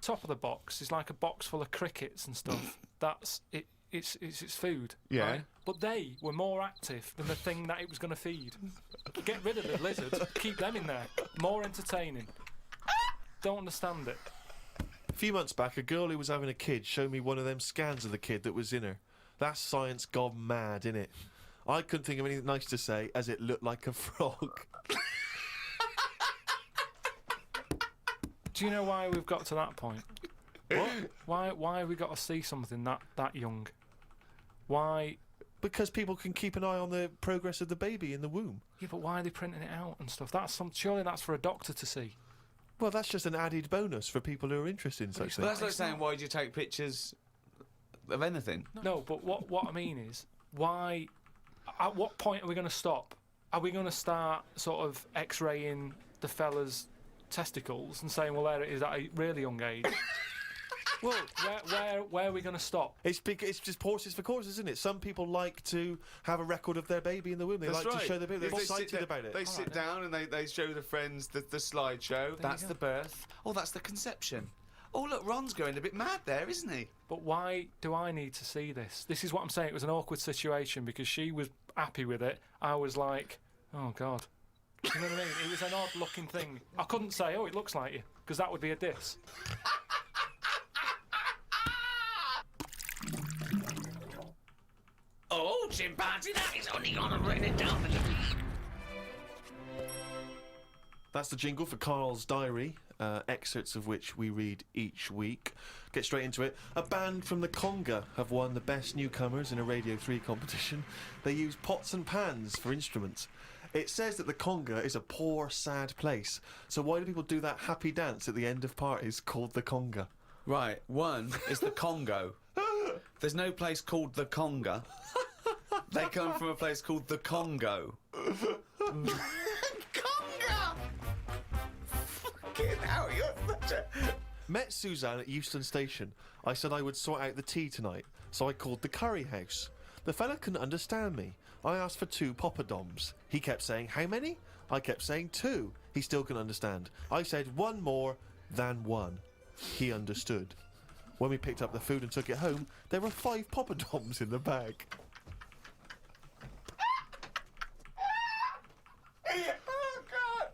top of the box is like a box full of crickets and stuff. That's it. It's food. Yeah. Right? But they were more active than the thing that it was going to feed. Get rid of the lizards. Keep them in there. More entertaining. Don't understand it. A few months back, a girl who was having a kid showed me one of them scans of the kid that was in her. That's science gone mad, innit? I couldn't think of anything nice to say, as it looked like a frog. Do you know why we've got to that point? What? Why have we got to see something that young? Why? Because people can keep an eye on the progress of the baby in the womb. Yeah, but why are they printing it out and stuff? Surely that's for a doctor to see. Well, that's just an added bonus for people who are interested in such things. But that's like saying, why do you take pictures of anything? No, but what I mean is, why? At what point are we going to stop? Are we going to start sort of X-raying the fella's testicles and saying, well, there it is at a really young age? Well, where are we going to stop? It's just horses for courses, isn't it? Some people like to have a record of their baby in the womb. They That's like right. to show their baby. They're excited about it. They sit down and they show the friends the slideshow. That's the birth. Oh, that's the conception. Oh, look, Ron's going a bit mad there, isn't he? But why do I need to see this? This is what I'm saying. It was an awkward situation because she was happy with it. I was like, oh, God. You know what I mean? It was an odd-looking thing. I couldn't say, oh, it looks like you, because that would be a diss. Oh, chimpanzee, that is only gonna bring it down to the... That's the jingle for Carl's diary, excerpts of which we read each week. Get straight into it. A band from the Conga have won the Best Newcomers in a Radio 3 competition. They use pots and pans for instruments. It says that the Conga is a poor, sad place. So why do people do that happy dance at the end of parties called the Conga? Right, one is the Congo. There's no place called the Conga. They come from a place called the Congo. Met Suzanne at Euston Station. I said I would sort out the tea tonight, so I called the curry house. The fella couldn't understand me. I asked for 2 poppadoms. He kept saying, how many? I kept saying 2. He still couldn't understand. I said 1 more than 1. He understood. When we picked up the food and took it home, there were 5 poppadoms in the bag. Oh, God!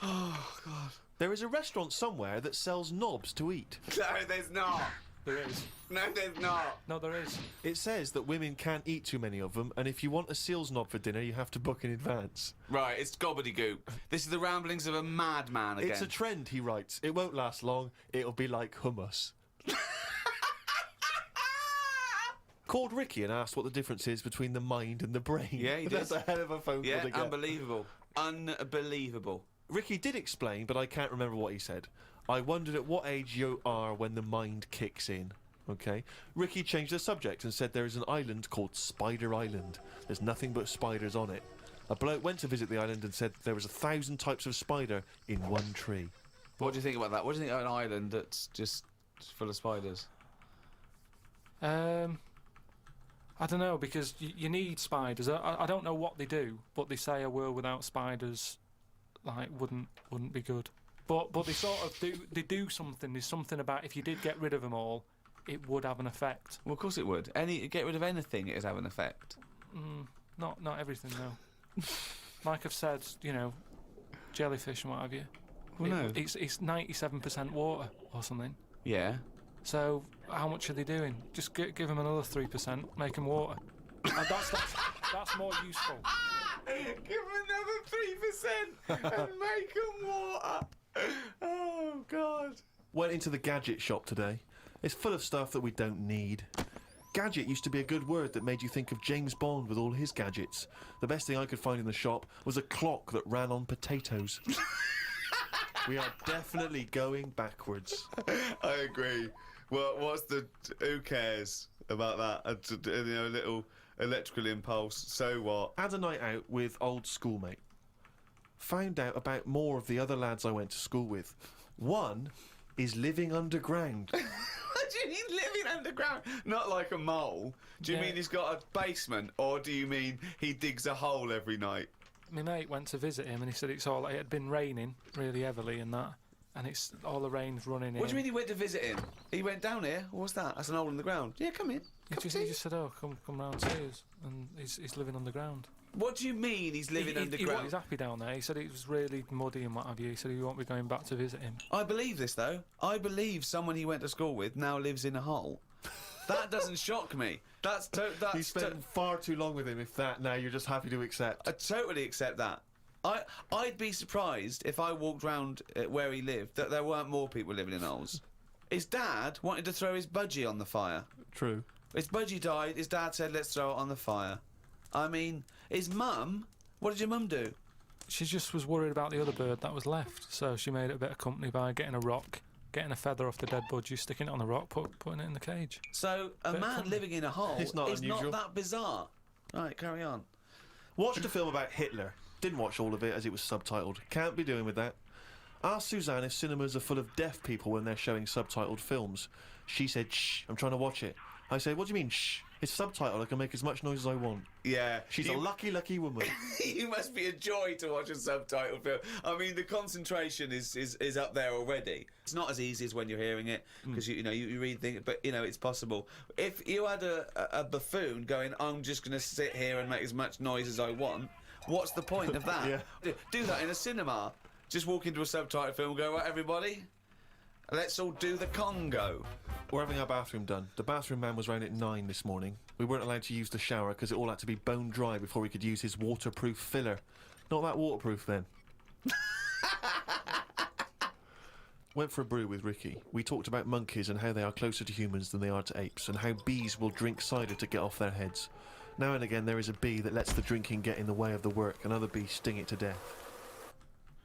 Oh, God. There is a restaurant somewhere that sells knobs to eat. No, there's not. There is. No, there's not. No, there is. It says that women can't eat too many of them, and if you want a seal's knob for dinner, you have to book in advance. Right, it's gobbledygook. This is the ramblings of a madman again. It's a trend, he writes. It won't last long. It'll be like hummus. Called Ricky and asked what the difference is between the mind and the brain. Yeah, he did. That's a hell of a phone call to get. Unbelievable. Unbelievable. Ricky did explain, but I can't remember what he said. I wondered at what age you are when the mind kicks in. Okay. Ricky changed the subject and said there is an island called Spider Island. There's nothing but spiders on it. A bloke went to visit the island and said there was 1,000 types of spider in one tree. What do you think about that? What do you think of an island that's just full of spiders? I don't know, because you need spiders. I don't know what they do, but they say a world without spiders wouldn't be good. But they sort of do something. There's something about if you did get rid of them all, it would have an effect. Well, of course it would. Get rid of anything, it'd have an effect. Not everything though. Like I've said, jellyfish and what have you. Well, no. It's 97% water or something. Yeah. So how much are they doing? Just give them another 3%, make them water. That's more useful. Give them another 3% and make them water. Oh, God. Went into the gadget shop today. It's full of stuff that we don't need. Gadget used to be a good word that made you think of James Bond with all his gadgets. The best thing I could find in the shop was a clock that ran on potatoes. We are definitely going backwards. I agree. Well, who cares about that? A little electrical impulse, so what? Had a night out with old schoolmate. Found out about more of the other lads I went to school with. One is living underground. What do you mean living underground? Not like a mole. Do you mean he's got a basement, or do you mean he digs a hole every night? My mate went to visit him and he said it had been raining really heavily and that, and it's all the rain's running in. What do you mean he went to visit him? He went down here. What's that? That's an hole in the ground. Yeah, come in. He just said, "Oh, come round see us," and he's living underground. What do you mean he's living underground? He's happy down there. He said it was really muddy and what have you. He said he won't be going back to visit him. I believe this though. I believe someone he went to school with now lives in a hole. That doesn't shock me. You spent far too long with him. If that now you're just happy to accept. I totally accept that. I'd be surprised if I walked round where he lived that there weren't more people living in holes. His dad wanted to throw his budgie on the fire. True. His budgie died. His dad said, "Let's throw it on the fire." I mean, his mum. What did your mum do? She just was worried about the other bird that was left, so she made it a bit of company by getting a rock, getting a feather off the dead budgie, sticking it on the rock, putting it in the cage. So a man living in a hole It's not is unusual. not that bizarre. Right, carry on. Watched a film about Hitler. Didn't watch all of it as it was subtitled. Can't be doing with that. Asked Suzanne if cinemas are full of deaf people when they're showing subtitled films. She said, "Shh, I'm trying to watch it." I said, "What do you mean, shh? It's subtitled. I can make as much noise as I want." Yeah. She's a lucky, lucky woman. You must be a joy to watch a subtitled film. I mean, the concentration is up there already. It's not as easy as when you're hearing it, because you read things, but it's possible. If you had a buffoon going, "I'm just going to sit here and make as much noise as I want," what's the point of that? Yeah. Do that in a cinema. Just walk into a subtitled film and go, "Right, everybody, let's all do the Congo." We're having our bathroom done. The bathroom man was round at 9 this morning. We weren't allowed to use the shower because it all had to be bone dry before we could use his waterproof filler. Not that waterproof then. Went for a brew with Ricky. We talked about monkeys and how they are closer to humans than they are to apes, and how bees will drink cider to get off their heads. Now and again there is a bee that lets the drinking get in the way of the work, and other bees sting it to death.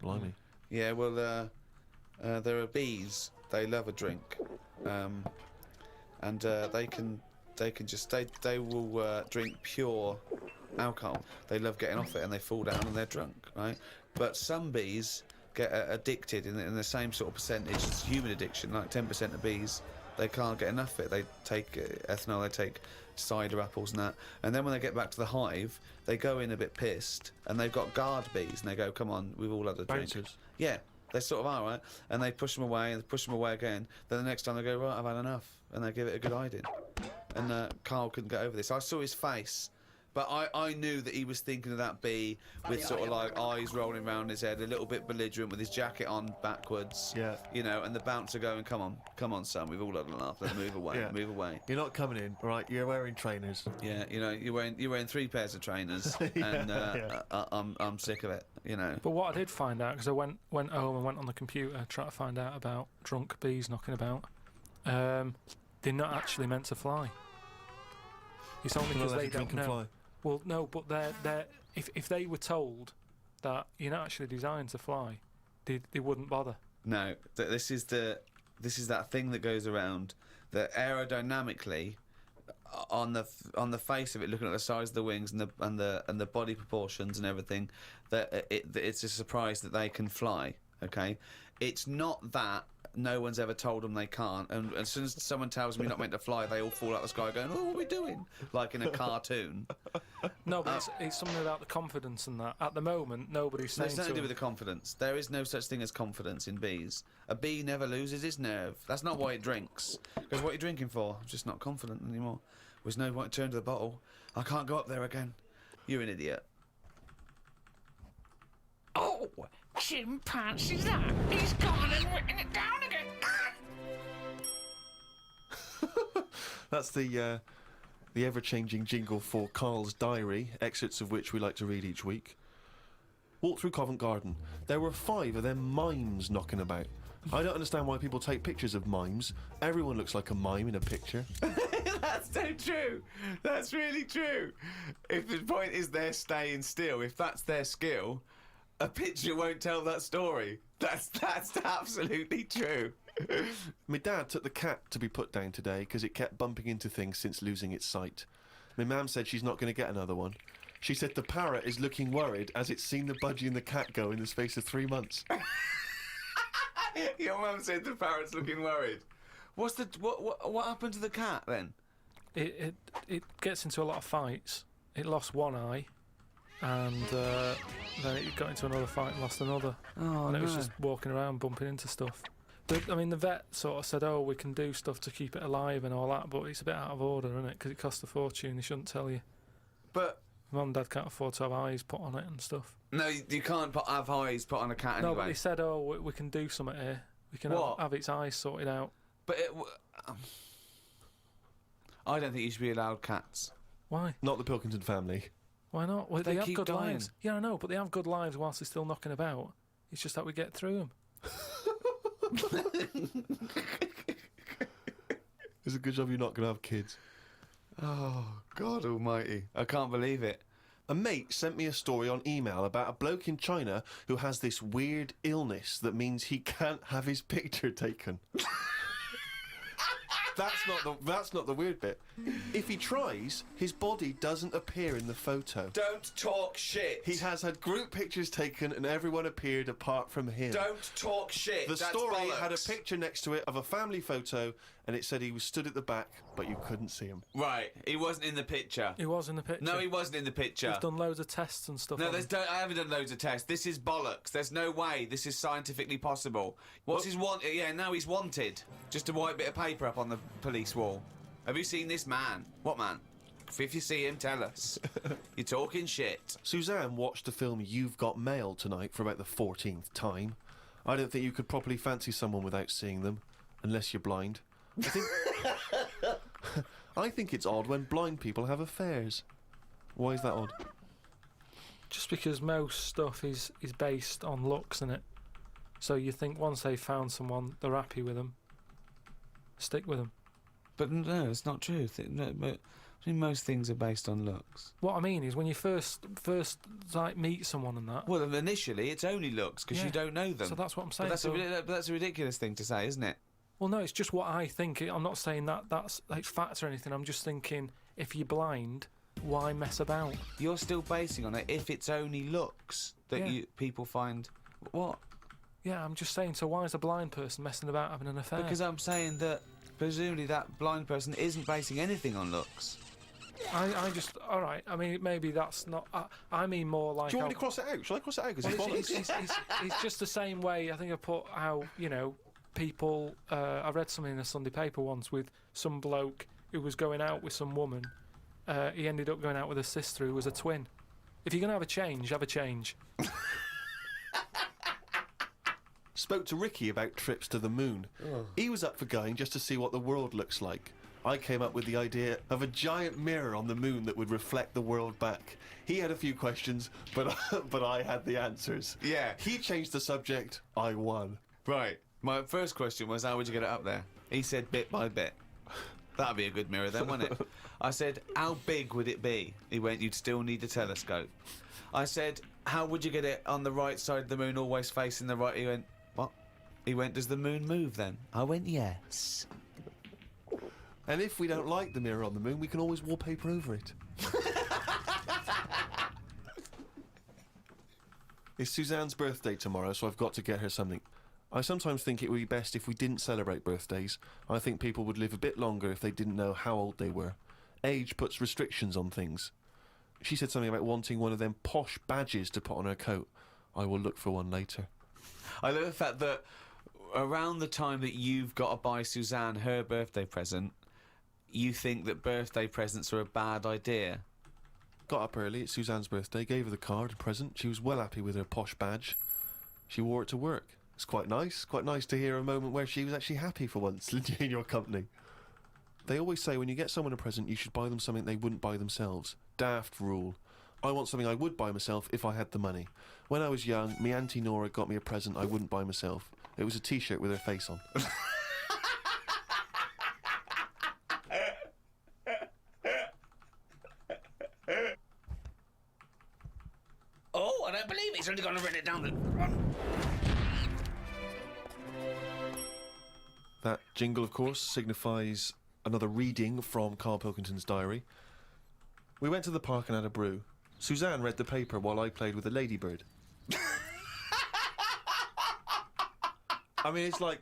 Blimey. Yeah, well, there are bees. They love a drink, and they will drink pure alcohol. They love getting off it, and they fall down and they're drunk, right? But some bees get addicted in the same sort of percentage as human addiction. Like 10% of bees, they can't get enough of it. They take ethanol, they take cider apples and that, and then when they get back to the hive, they go in a bit pissed, and they've got guard bees, and they go, "Come on, we've all had a drink." Bouncers. Yeah. They sort of are, right? And they push them away, and they push them away again. Then the next time they go, "Right, I've had enough," and they give it a good hiding. And Carl couldn't get over this. I saw his face, but I knew that he was thinking of that bee with sort of like eyes rolling around his head, a little bit belligerent with his jacket on backwards. Yeah. And the bouncer going, "Come on, son, we've all had enough. Let's move away, Yeah. move away." You're not coming in, right? You're wearing trainers. Yeah, you're wearing 3 pairs of trainers, and I'm sick of it. But what I did find out, because I went home and went on the computer trying to find out about drunk bees knocking about, they're not actually meant to fly. It's only because they don't know. Fly. Well, no, but they're if they were told that you're not actually designed to fly, they wouldn't bother. No, this is that thing that goes around that aerodynamically, on the face of it, looking at the size of the wings and the body proportions and everything, that it's a surprise that they can fly. Okay, it's not that no one's ever told them they can't, and as soon as someone tells me not meant to fly, they all fall out the sky going, "Oh, what are we doing?" Like in a cartoon. No, but it's something about the confidence and that. At the moment, nobody's saying It's nothing to do with the confidence. There is no such thing as confidence in bees. A bee never loses its nerve. That's not why it drinks. Because what are you drinking for? I'm just not confident anymore. There's no point to turn to the bottle. I can't go up there again. You're an idiot. Oh, chimpanzee's that? He's gone and written it down again. That's the ever-changing jingle for Carl's diary, excerpts of which we like to read each week. Walked through Covent Garden. There were 5 of them mimes knocking about. I don't understand why people take pictures of mimes. Everyone looks like a mime in a picture. That's so true. That's really true. If the point is they're staying still, if that's their skill, a picture won't tell that story. That's absolutely true. My dad took the cat to be put down today because it kept bumping into things since losing its sight. My mum said she's not going to get another one. She said the parrot is looking worried as it's seen the budgie and the cat go in the space of 3 months. Your mum said the parrot's looking worried. What happened to the cat then? It gets into a lot of fights. It lost one eye, and then it got into another fight and lost another. Oh, And it no. was just walking around bumping into stuff. The vet sort of said, "Oh, we can do stuff to keep it alive and all that," but it's a bit out of order, isn't it? Because it costs a fortune. They shouldn't tell you. But Mum and Dad can't afford to have eyes put on it and stuff. no, you can't have eyes put on a cat No, anyway. but they said, "Oh, we can do something here. We can What? have its eyes sorted out." But I don't think you should be allowed cats. Why? Not the Pilkington family. Why not? Well, They they have keep good dying. lives. Yeah, I know, but they have good lives whilst they're still knocking about. It's just that we get through them. It's a good job you're not going to have kids. Oh, God almighty. I can't believe it. A mate sent me a story on email about a bloke in China who has this weird illness that means he can't have his picture taken. That's not the weird bit. If he tries, his body doesn't appear in the photo. Don't talk shit. He has had group pictures taken and everyone appeared apart from him. Don't talk shit. The That's story bollocks. had a picture next to it of a family photo and it said he was stood at the back, but you couldn't see him. Right, he wasn't in the picture. He was in the picture. No, he wasn't in the picture. We've done loads of tests and stuff. No, on him. I haven't done loads of tests. This is bollocks. There's no way this is scientifically possible. What's his want? Yeah, now he's wanted. Just a white bit of paper up on the police wall. Have you seen this man? What man? If you see him, tell us. You're talking shit. Suzanne watched the film You've Got Mail tonight for about the 14th time. I don't think you could properly fancy someone without seeing them, unless you're blind. I think it's odd when blind people have affairs. Why is that odd? Just because most stuff is based on looks, innit? So you think once they've found someone, they're happy with them. Stick with them. But no, it's not true. Most things are based on looks. What I mean is when you first like meet someone and that. Well, initially, it's only looks because Yeah. you don't know them. So that's what I'm But saying. that's a ridiculous thing to say, isn't it? Well, no, it's just what I think. I'm not saying that's like fact or anything. I'm just thinking if you're blind, why mess about? You're still basing on it if it's only looks that Yeah. people find. What? Yeah, I'm just saying. So why is a blind person messing about having an affair? Because I'm saying that presumably that blind person isn't basing anything on looks. I just all right. I mean, maybe that's not. I mean more like. Do you want me how- to cross it out? Shall I cross it out? Because Well, it's bollocks. it's just the same way. I think I put how people. I read something in a Sunday paper once with some bloke who was going out with some woman. He ended up going out with a sister who was a twin. If you're gonna have a change, have a change. Spoke to Ricky about trips to the moon. He was up for going just to see what the world looks like. I came up with the idea of a giant mirror on the moon that would reflect the world back. He had a few questions, but I had the answers. Yeah. He changed the subject. I won. Right. My first question was, how would you get it up there? He said bit by bit. That'd be a good mirror then, wouldn't it? I said, how big would it be? He went, you'd still need a telescope. I said, how would you get it on the right side of the moon, always facing the right? He went, what? He went, does the moon move then? I went, yes. And if we don't like the mirror on the moon, we can always wallpaper over it. It's Suzanne's birthday tomorrow, so I've got to get her something. I sometimes think it would be best if we didn't celebrate birthdays. I think people would live a bit longer if they didn't know how old they were. Age puts restrictions on things. She said something about wanting one of them posh badges to put on her coat. I will look for one later. I love the fact that around the time that you've got to buy Suzanne her birthday present, you think that birthday presents are a bad idea. Got up early, it's Suzanne's birthday, gave her the card and present. She was well happy with her posh badge. She wore it to work. It's quite nice to hear a moment where she was actually happy for once in your company. They always say when you get someone a present, you should buy them something they wouldn't buy themselves. Daft rule. I want something I would buy myself if I had the money. When I was young, me Auntie Nora got me a present I wouldn't buy myself. It was a t-shirt with her face on. Oh, I don't believe it. He's only going to run it down the... That jingle, of course, signifies another reading from Carl Pilkington's diary. We went to the park and had a brew. Suzanne read the paper while I played with a ladybird. I mean, it's like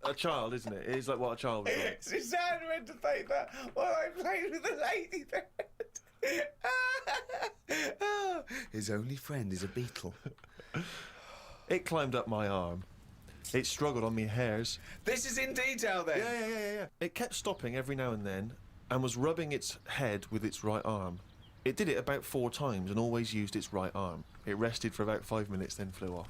a child, isn't it? It's like what a child would do. Suzanne read the paper while I played with the ladybird. His only friend is a beetle. It climbed up my arm. It struggled on me hairs. This is in detail then. Yeah. It kept stopping every now and then and was rubbing its head with its right arm. It did it about 4 times and always used its right arm. It rested for about 5 minutes, then flew off.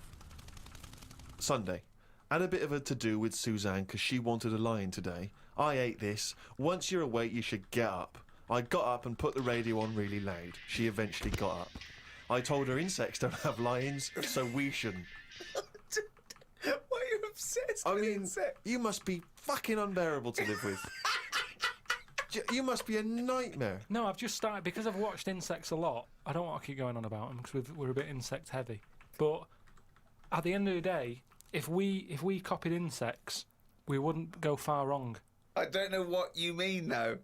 Sunday. Had a bit of a to-do with Suzanne because she wanted a lion today. I ate this. Once you're awake, you should get up. I got up and put the radio on really loud. She eventually got up. I told her insects don't have lions, so we shouldn't. Why are you obsessed I with mean, insects? you must be fucking unbearable to live with. You must be a nightmare. No, I've just started because I've watched insects a lot. I don't want to keep going on about them because we're a bit insect heavy. But at the end of the day, if we copied insects, we wouldn't go far wrong. I don't know what you mean, though.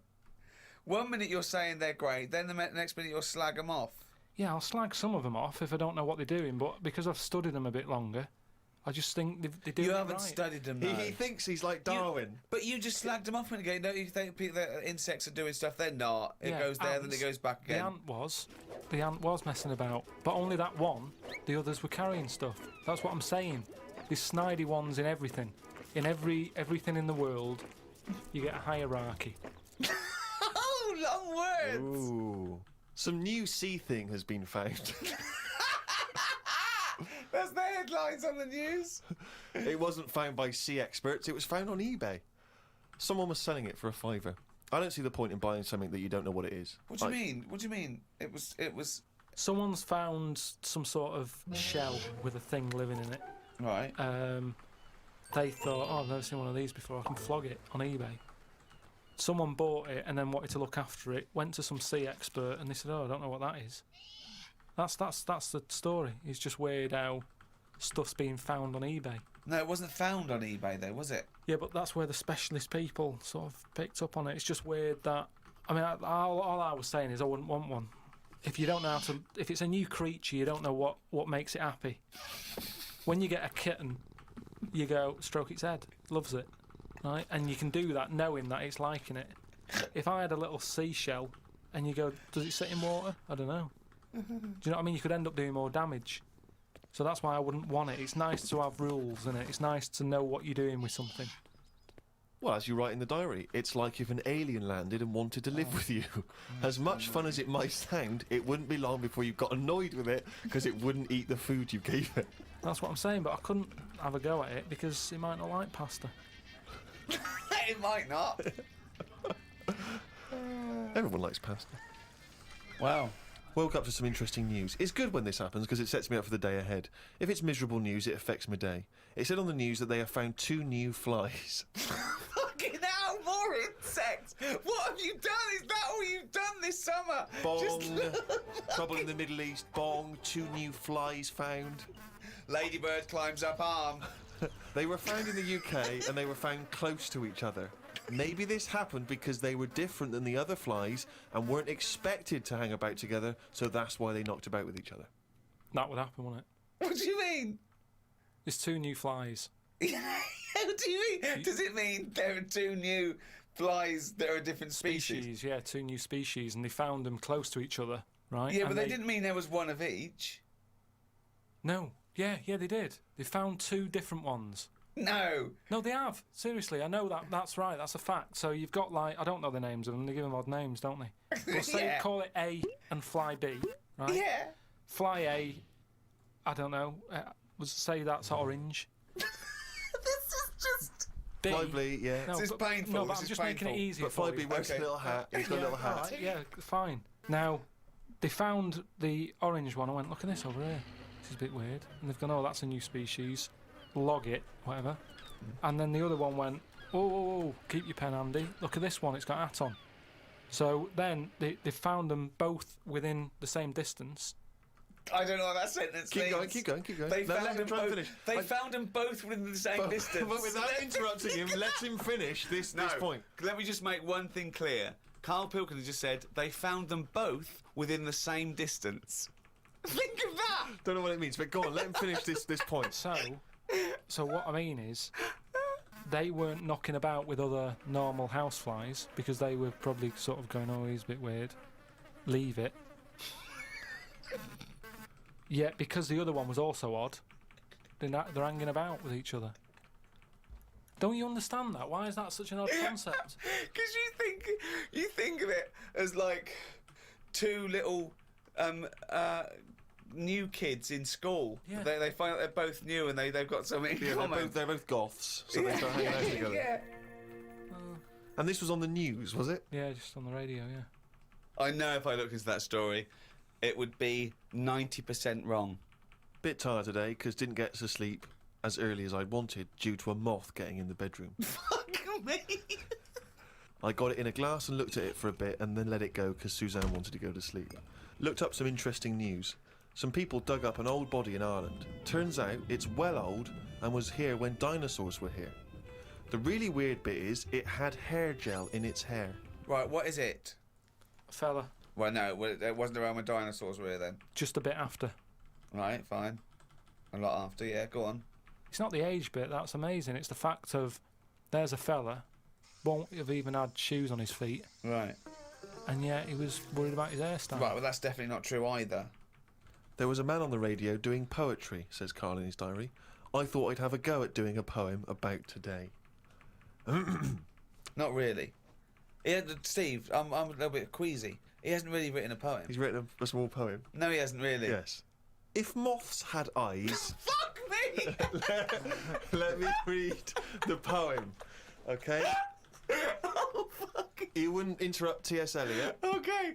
1 minute you're saying they're great, then the next minute you'll slag them off. Yeah, I'll slag some of them off if I don't know what they're doing, but because I've studied them a bit longer, I just think they do You it haven't right. studied them, though. He thinks he's like Darwin. But you just slagged them off when again. Don't you think that insects are doing stuff? They're not. It Yeah, goes there, then ants. it goes back The again. ant was messing about, but only that one. The others were carrying stuff. That's what I'm saying. There's snidey ones in everything. In everything in the world, you get a hierarchy. Oh, long words! Ooh. Some new sea thing has been found. That's the headlines on the news. It wasn't found by sea experts, it was found on eBay. Someone was selling it for a £5. I don't see the point in buying something that you don't know what it is. What do you mean? What do you mean? It was Someone's found some sort of shell with a thing living in it. right. They thought, oh, I've never seen one of these before. I can flog it on eBay. Someone bought it and then wanted to look after it. Went to some sea expert and they said, oh, I don't know what that is. That's the story. It's just weird how stuff's being found on eBay. No, it wasn't found on eBay though, was it? Yeah, but that's where the specialist people sort of picked up on it. It's just weird that. I mean, all I was saying is I wouldn't want one. If you don't know how to, if it's a new creature, you don't know what makes it happy. When you get a kitten, you go stroke its head, loves it, right? And you can do that knowing that it's liking it. If I had a little seashell, and you go, does it sit in water? I don't know. Do you know what I mean? You could end up doing more damage. So that's why I wouldn't want it. It's nice to have rules in it. It's nice to know what you're doing with something. Well, as you write in the diary, it's like if an alien landed and wanted to live with you. As much fun as it might sound, it wouldn't be long before you got annoyed with it because it wouldn't eat the food you gave it. That's what I'm saying, but I couldn't have a go at it because it might not like pasta. It might not. Everyone likes pasta. Wow. Woke up to some interesting news. It's good when this happens because it sets me up for the day ahead. If it's miserable news, it affects my day. It said on the news that they have found 2 new flies. Fucking hell, more insects! What have you done? Is that all you've done this summer? Bong. Trouble in the Middle East. Bong. 2 new flies found. Ladybird climbs up arm. They were found in the UK and they were found close to each other. Maybe this happened because they were different than the other flies and weren't expected to hang about together, so that's why they knocked about with each other. That would happen, wouldn't it? What do you mean? There's 2 new flies. What do you mean? Does it mean there are 2 new flies that are a different species? Yeah, 2 new species, and they found them close to each other, right? Yeah, And but they didn't mean there was one of each. No. Yeah, they did. They found 2 different ones. No. No, they have. Seriously, I know that. That's right. That's a fact. So you've got, like, I don't know the names of them. They give them odd names, don't they? But say Yeah. call it A and Fly B, right? Yeah. Fly A, I don't know. Say that's orange. This is just... B. Flyby, yeah. No, This is but, painful, No, but this I'm is just making it painful. easier But for Flyby you. wears a Okay. little hat. He's got a Yeah, little hat. alright, yeah, fine. Now, they found the orange one. I went, look at this over here. This is a bit weird. And they've gone, oh, that's a new species. Log it, whatever. And then the other one went, oh, keep your pen handy. Look at this one, it's got a hat on. So then they found them both within the same distance. I don't know what that sentence Keep means. going, keep going, keep going. They No, found let him them try and both. finish. They found them both within the same distance. But without interrupting him, let him finish this point. Let me just make one thing clear. Carl Pilkington just said they found them both within the same distance. Think of that! Don't know what it means, but go on, let him finish this point. So what I mean is, they weren't knocking about with other normal houseflies because they were probably sort of going, oh, he's a bit weird. Leave it. Yet, because the other one was also odd, they're hanging about with each other. Don't you understand that? Why is that such an odd concept? Because you think of it as like two little new kids in school. Yeah. They find out they're both new and they've got something in Yeah, common. they're both goths, so they start hanging out together. Yeah. And this was on the news, was it? Yeah, just on the radio, yeah. I know if I looked into that story, it would be 90% wrong. Bit tired today because didn't get to sleep as early as I'd wanted due to a moth getting in the bedroom. Fuck me. I got it in a glass and looked at it for a bit and then let it go because Suzanne wanted to go to sleep. Looked up some interesting news. Some people dug up an old body in Ireland. Turns out it's well old and was here when dinosaurs were here. The really weird bit is it had hair gel in its hair. Right, what is it? A fella, Well, no, it wasn't around when dinosaurs were here then. just a bit after. Right, fine. A lot after, yeah, go on. It's not the age bit, that's amazing. It's the fact of, there's a fella, won't have even had shoes on his feet, Right. and yet he was worried about his hairstyle. Right, well, that's definitely not true either. There was a man on the radio doing poetry, says Carl in his diary. I thought I'd have a go at doing a poem about today. Not really. Steve, I'm a little bit queasy. He hasn't really written a poem. He's written a small poem. No, he hasn't really. Yes. If moths had eyes... Fuck me! Let me read the poem, okay? Oh, fuck. You wouldn't interrupt T.S. Eliot. Okay.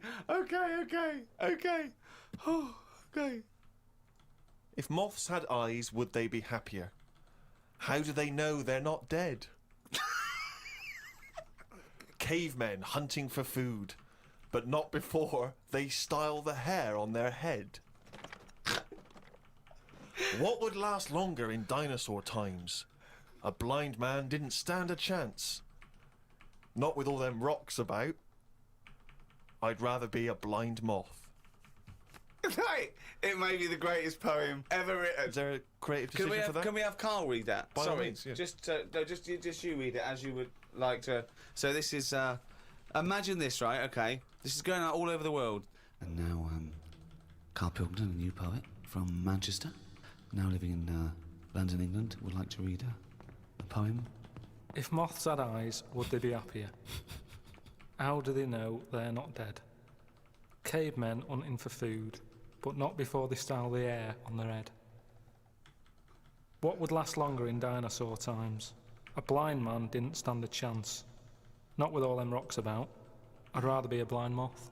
Oh, okay. If moths had eyes, would they be happier? How do they know they're not dead? Cavemen hunting for food, but not before they style the hair on their head. What would last longer in dinosaur times? A blind man didn't stand a chance. Not with all them rocks about. I'd rather be a blind moth. Right. It may be the greatest poem ever written. Is there a creative decision for that? Can we have Carl read that? By all Sorry, means, yeah. just you read it as you would like to. So this is, imagine this, right? Okay, this is going out all over the world. And now, Carl Pilkington, a new poet from Manchester, now living in London, England, would like to read a poem. If moths had eyes, would they be happier? How do they know they're not dead? Cavemen hunting for food, but not before they style the hair on their head. What would last longer in dinosaur times? A blind man didn't stand a chance. Not with all them rocks about. I'd rather be a blind moth.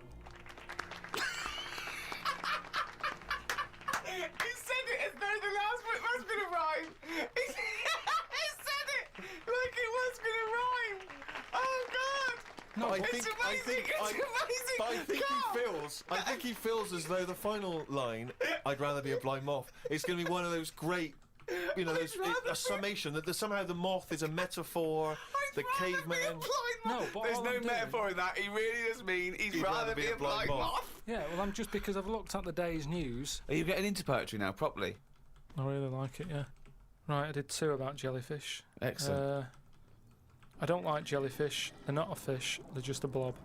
He said it as though the last bit was going to rhyme. He said it like it was going to rhyme. Oh God! No, I but- think, It's amazing, it's amazing. But I think he feels as though the final line, I'd rather be a blind moth, it's going to be one of those great, you know, a summation that somehow the moth is a metaphor, the caveman. No, but there's all no I'm doing- metaphor in that. He really does mean he'd rather be a blind moth. Yeah, well, I'm just because I've looked at the day's news. Are you getting into poetry now, properly? I really like it, yeah. Right, I did 2 about jellyfish. Excellent. I don't like jellyfish. They're not a fish, they're just a blob.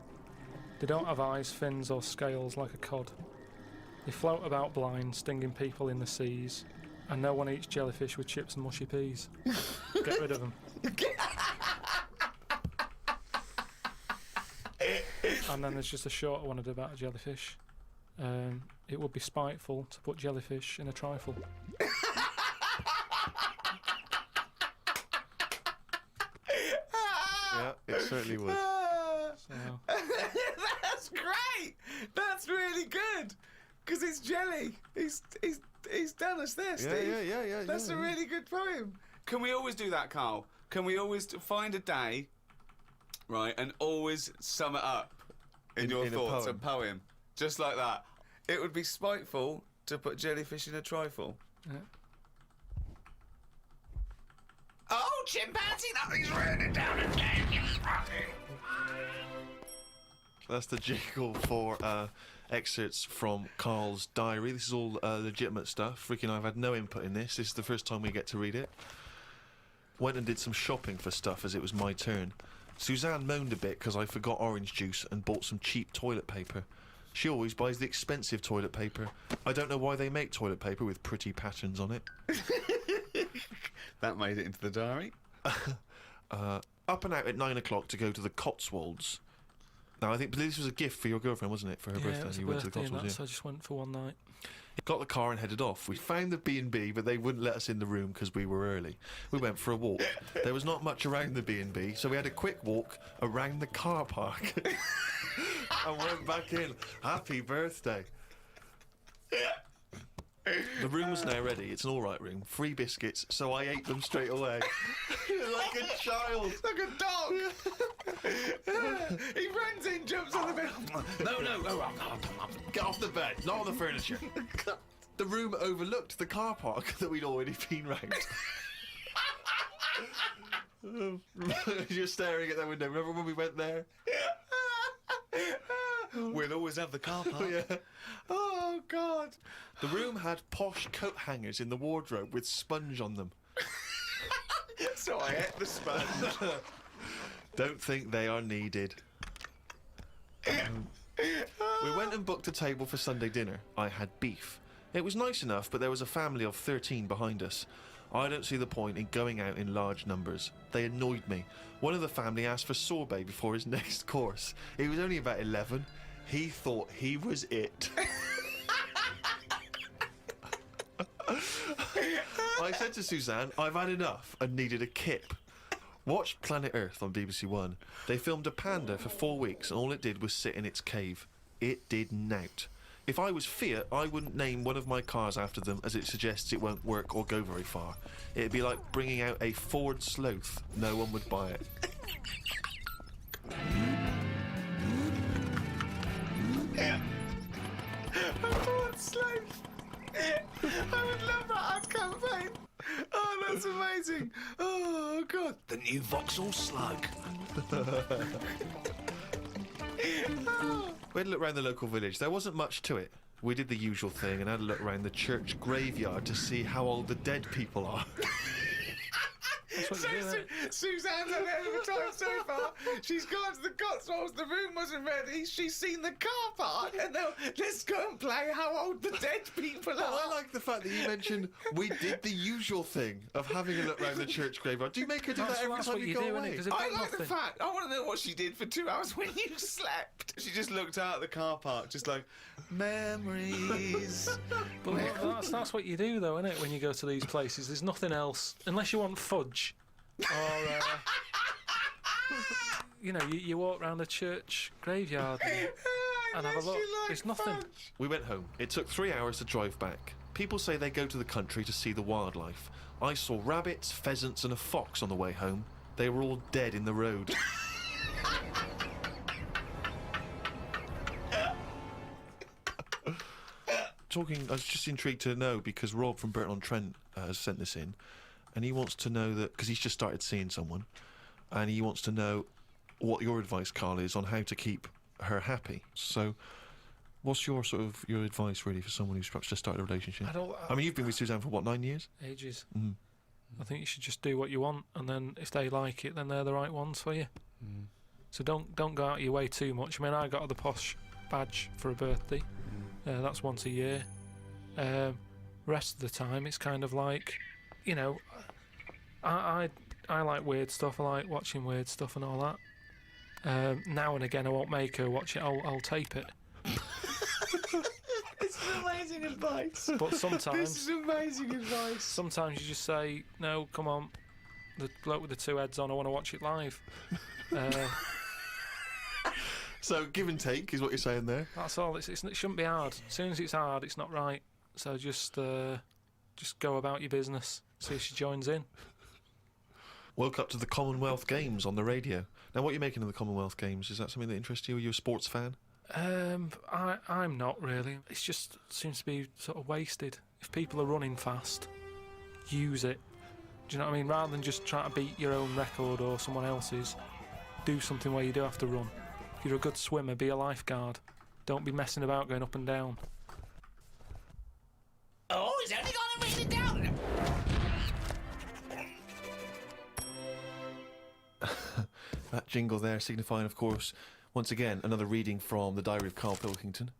They don't have eyes, fins or scales like a cod. They float about blind, stinging people in the seas. And no one eats jellyfish with chips and mushy peas. Get rid of them. And then there's just a shorter one I did about a jellyfish. It would be spiteful to put jellyfish in a trifle. Yeah, it certainly would. So, That's great. That's really good. Because it's jelly. He's done us there, Steve. Yeah. That's a really good poem. Can we always do that, Carl? Can we always find a day, right, and always sum it up in your in a thoughts, a poem. poem, just like that? It would be spiteful to put jellyfish in a trifle. yeah. Oh, chimpanzee, nothing's written down again, you fucking... That's the jingle for excerpts from Carl's diary. This is all legitimate stuff. Ricky and I have had no input in this. This is the first time we get to read it. Went and did some shopping for stuff as it was my turn. Suzanne moaned a bit because I forgot orange juice and bought some cheap toilet paper. She always buys the expensive toilet paper. I don't know why they make toilet paper with pretty patterns on it. That made it into the diary. Up and out at 9 o'clock to go to the Cotswolds. Now, I think this was a gift for your girlfriend, wasn't it, for her Yeah, birthday? it was a You went to the birthday and Cotswolds, that, so I just went for one night. Got the car and headed off. We found the B&B, but they wouldn't let us in the room because we were early. We went for a walk. There was not much around the B&B, so we had a quick walk around the car park and went back in. Happy birthday. The room was now ready. It's an all right room. 3 biscuits, so I ate them straight away. Like a child. Like a dog. He runs in, jumps on the bed. No. Get off the bed, not on the furniture. The room overlooked the car park that we'd already been round. You're staring at that window. Remember when we went there? We'll always have the car park. Yeah. Oh, God. The room had posh coat hangers in the wardrobe with sponge on them. So I ate the sponge. Don't think they are needed. We went and booked a table for Sunday dinner. I had beef. It was nice enough, but there was a family of 13 behind us. I don't see the point in going out in large numbers. They annoyed me. One of the family asked for sorbet before his next course. He was only about 11. He thought he was it. I said to Suzanne, I've had enough and needed a kip. Watched Planet Earth on BBC One. They filmed a panda for 4 weeks and all it did was sit in its cave. It did nout. If I was Fiat, I wouldn't name one of my cars after them as it suggests it won't work or go very far. It'd be like bringing out a Ford Sloth. No one would buy it. Ford Sloth. I would love that ad campaign. Oh, that's amazing. Oh, God. The new Vauxhall Slug. We had a look around the local village. There wasn't much to it. We did the usual thing and had a look around the church graveyard to see how old the dead people are. That's what you do, isn't it? Suzanne's had a hell of a time so far. She's gone to the Cotswolds, the room wasn't ready, she's seen the car park, and now let's go and play how old the dead people are. I like the fact that you mentioned we did the usual thing of having a look around the church graveyard. Do you make her do that every That's time what you you go do, away? innit? 'Cause it I ain't like the nothing. fact. I want to know what she did for 2 hours when you slept. She just looked out at the car park, just like, memories. But that's what you do, though, isn't it? When you go to these places, there's nothing else unless you want fudge, or you know, you walk around the church graveyard and have a look. It's nothing. We went home. It took 3 hours to drive back. People say they go to the country to see the wildlife. I saw rabbits, pheasants, and a fox on the way home. They were all dead in the road. I was just intrigued to know because Rob from Burton-on-Trent has sent this in, and he wants to know that because he's just started seeing someone, and he wants to know what your advice, Carl, is on how to keep her happy. So, what's your advice really for someone who's perhaps just started a relationship? I mean, you've been with Suzanne for what, 9 years? Ages. Mm. I think you should just do what you want, and then if they like it, then they're the right ones for you. Mm. So don't go out of your way too much. I mean, I got her the posh badge for a birthday. That's once a year. Rest of the time, it's kind of like, you know, I like weird stuff. I like watching weird stuff and all that. Now and again, I won't make her watch it. I'll tape it. This is amazing advice. But sometimes, This is amazing advice. sometimes you just say, no, come on, the bloke with the 2 heads on, I want to watch it live. So, give and take is what you're saying there. That's all. It shouldn't be hard. As soon as it's hard, it's not right. So just go about your business. See if she joins in. Woke up to the Commonwealth Games on the radio. Now, what are you making of the Commonwealth Games? Is that something that interests you? Are you a sports fan? I'm not really. It just seems to be sort of wasted. If people are running fast, use it. Do you know what I mean? Rather than just trying to beat your own record or someone else's, do something where you do have to run. If you're a good swimmer, be a lifeguard. Don't be messing about going up and down. Oh, he's only gonna read it down. That jingle there signifying, of course, once again, another reading from the Diary of Carl Pilkington.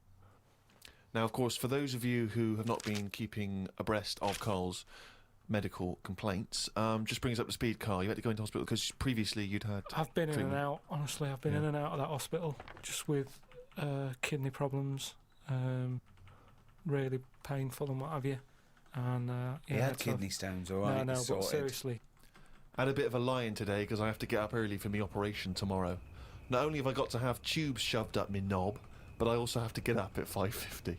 Now, of course, for those of you who have not been keeping abreast of Carl's medical complaints, just bring us up to speed, Carl. You had to go into hospital because previously you'd had... I've been in treatment. and out, honestly. I've been in and out of that hospital just with kidney problems, really painful and what have you. And He had kidney stones, all right. No, but sorted. seriously. I had a bit of a lie-in today because I have to get up early for my operation tomorrow. Not only have I got to have tubes shoved up my knob, but I also have to get up at 5:50.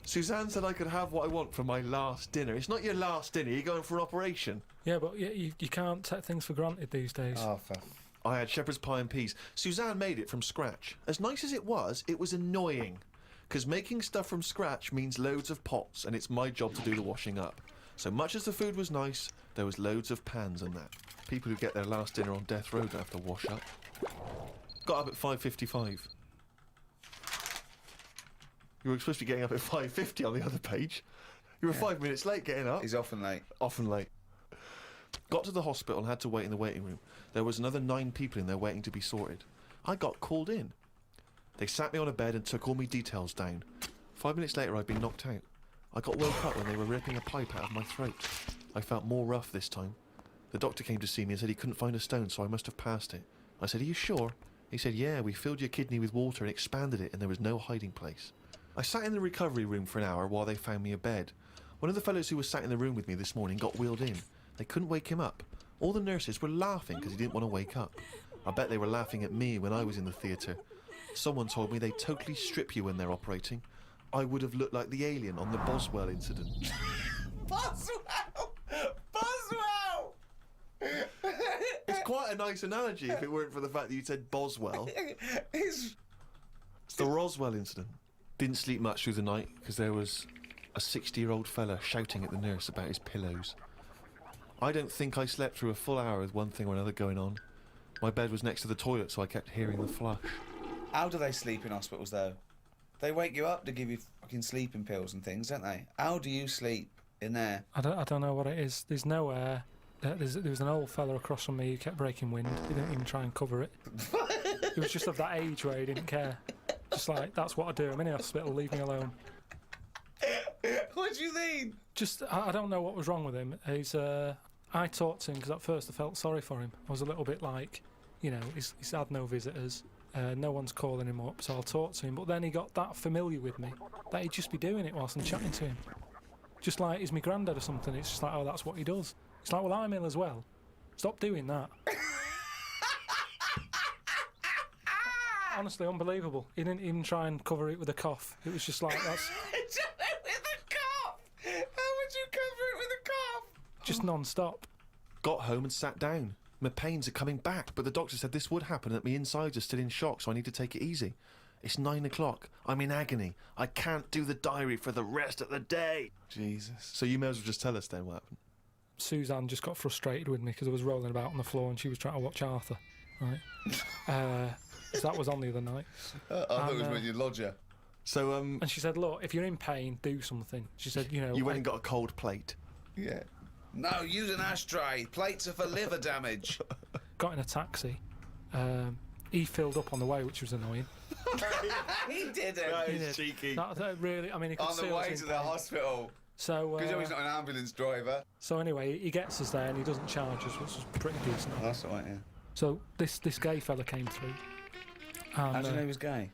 Suzanne said I could have what I want for my last dinner. It's not your last dinner, you're going for an operation. Yeah, but you can't take things for granted these days. Oh, for... I had shepherd's pie and peas. Suzanne made it from scratch. As nice as it was annoying. Because making stuff from scratch means loads of pots, and it's my job to do the washing up. So much as the food was nice, there was loads of pans and that. People who get their last dinner on death row don't have to wash up. Got up at 5:55. You were supposed to be getting up at 5:50 on the other page. You were 5 minutes late getting up. He's often late. Often late. Got to the hospital and had to wait in the waiting room. There was another 9 people in there waiting to be sorted. I got called in. They sat me on a bed and took all my details down. 5 minutes later, I'd been knocked out. I got woke up when they were ripping a pipe out of my throat. I felt more rough this time. The doctor came to see me and said he couldn't find a stone, so I must have passed it. I said, "Are you sure?" He said, "Yeah, we filled your kidney with water and expanded it, and there was no hiding place." I sat in the recovery room for an hour while they found me a bed. One of the fellows who was sat in the room with me this morning got wheeled in. They couldn't wake him up. All the nurses were laughing because he didn't want to wake up. I bet they were laughing at me when I was in the theatre. Someone told me they totally strip you when they're operating. I would have looked like the alien on the Boswell incident. Boswell! Boswell! It's quite a nice analogy if it weren't for the fact that you said Boswell. It's The Roswell incident. Didn't sleep much through the night because there was a 60-year-old fella shouting at the nurse about his pillows. I don't think I slept through a full hour with one thing or another going on. My bed was next to the toilet, so I kept hearing the flush. How do they sleep in hospitals, though? They wake you up to give you fucking sleeping pills and things, don't they? How do you sleep in there? I don't know what it is. There's no air. There was an old fella across from me who kept breaking wind. He didn't even try and cover it. He was just of that age where he didn't care. Just like, that's what I do. I'm in the hospital, leave me alone. What do you mean? Just, I don't know what was wrong with him. I talked to him because at first I felt sorry for him. I was a little bit like, you know, he's had no visitors. No one's calling him up, so I'll talk to him. But then he got that familiar with me that he'd just be doing it whilst I'm chatting to him. Just like he's my granddad or something. It's just like, oh, that's what he does. It's like, well, I'm ill as well. Stop doing that. Honestly, unbelievable. He didn't even try and cover it with a cough. It was just like, that's With a cough! How would you cover it with a cough? just non-stop. Got home and sat down. My pains are coming back, but the doctor said this would happen, that my insides are still in shock, so I need to take it easy. It's 9 o'clock. I'm in agony. I can't do the diary for the rest of the day. Jesus. So you may as well just tell us then what happened. Suzanne just got frustrated with me because I was rolling about on the floor and she was trying to watch Arthur. Right? So that was on the other night. I thought it was when you lodger. So, And she said, look, if you're in pain, do something. She said, you know... you went and got a cold plate. Yeah. No, use an ashtray. Plates are for liver damage. Got in a taxi. He filled up on the way, which was annoying. He didn't. He did. Cheeky. That really... I mean, he could On see the I was way in to the pain. hospital. So, Because he's not an ambulance driver. so anyway, he gets us there and he doesn't charge us, which was pretty decent. Oh, that's all right, yeah. So this gay fella came through. And, How do you know he was gay?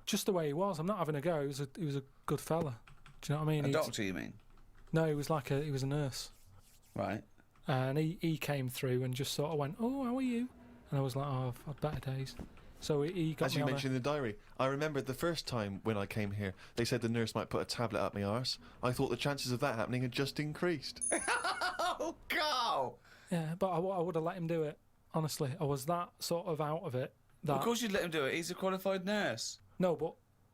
just the way he was. I'm not having a go. He was a good fella. Do you know what I mean? A doctor, you mean? No, he was he was a nurse. Right. And he came through and just sort of went, "Oh, how are you?" And I was like, "Oh, I've had better days." So he got As me you on mentioned in the diary, I remembered the first time when I came here, they said the nurse might put a tablet up my arse. I thought the chances of that happening had just increased. Oh, Carl! Yeah, but I would have let him do it. Honestly, I was that sort of out of it. That Of course you'd let him do it. He's a qualified nurse. No, but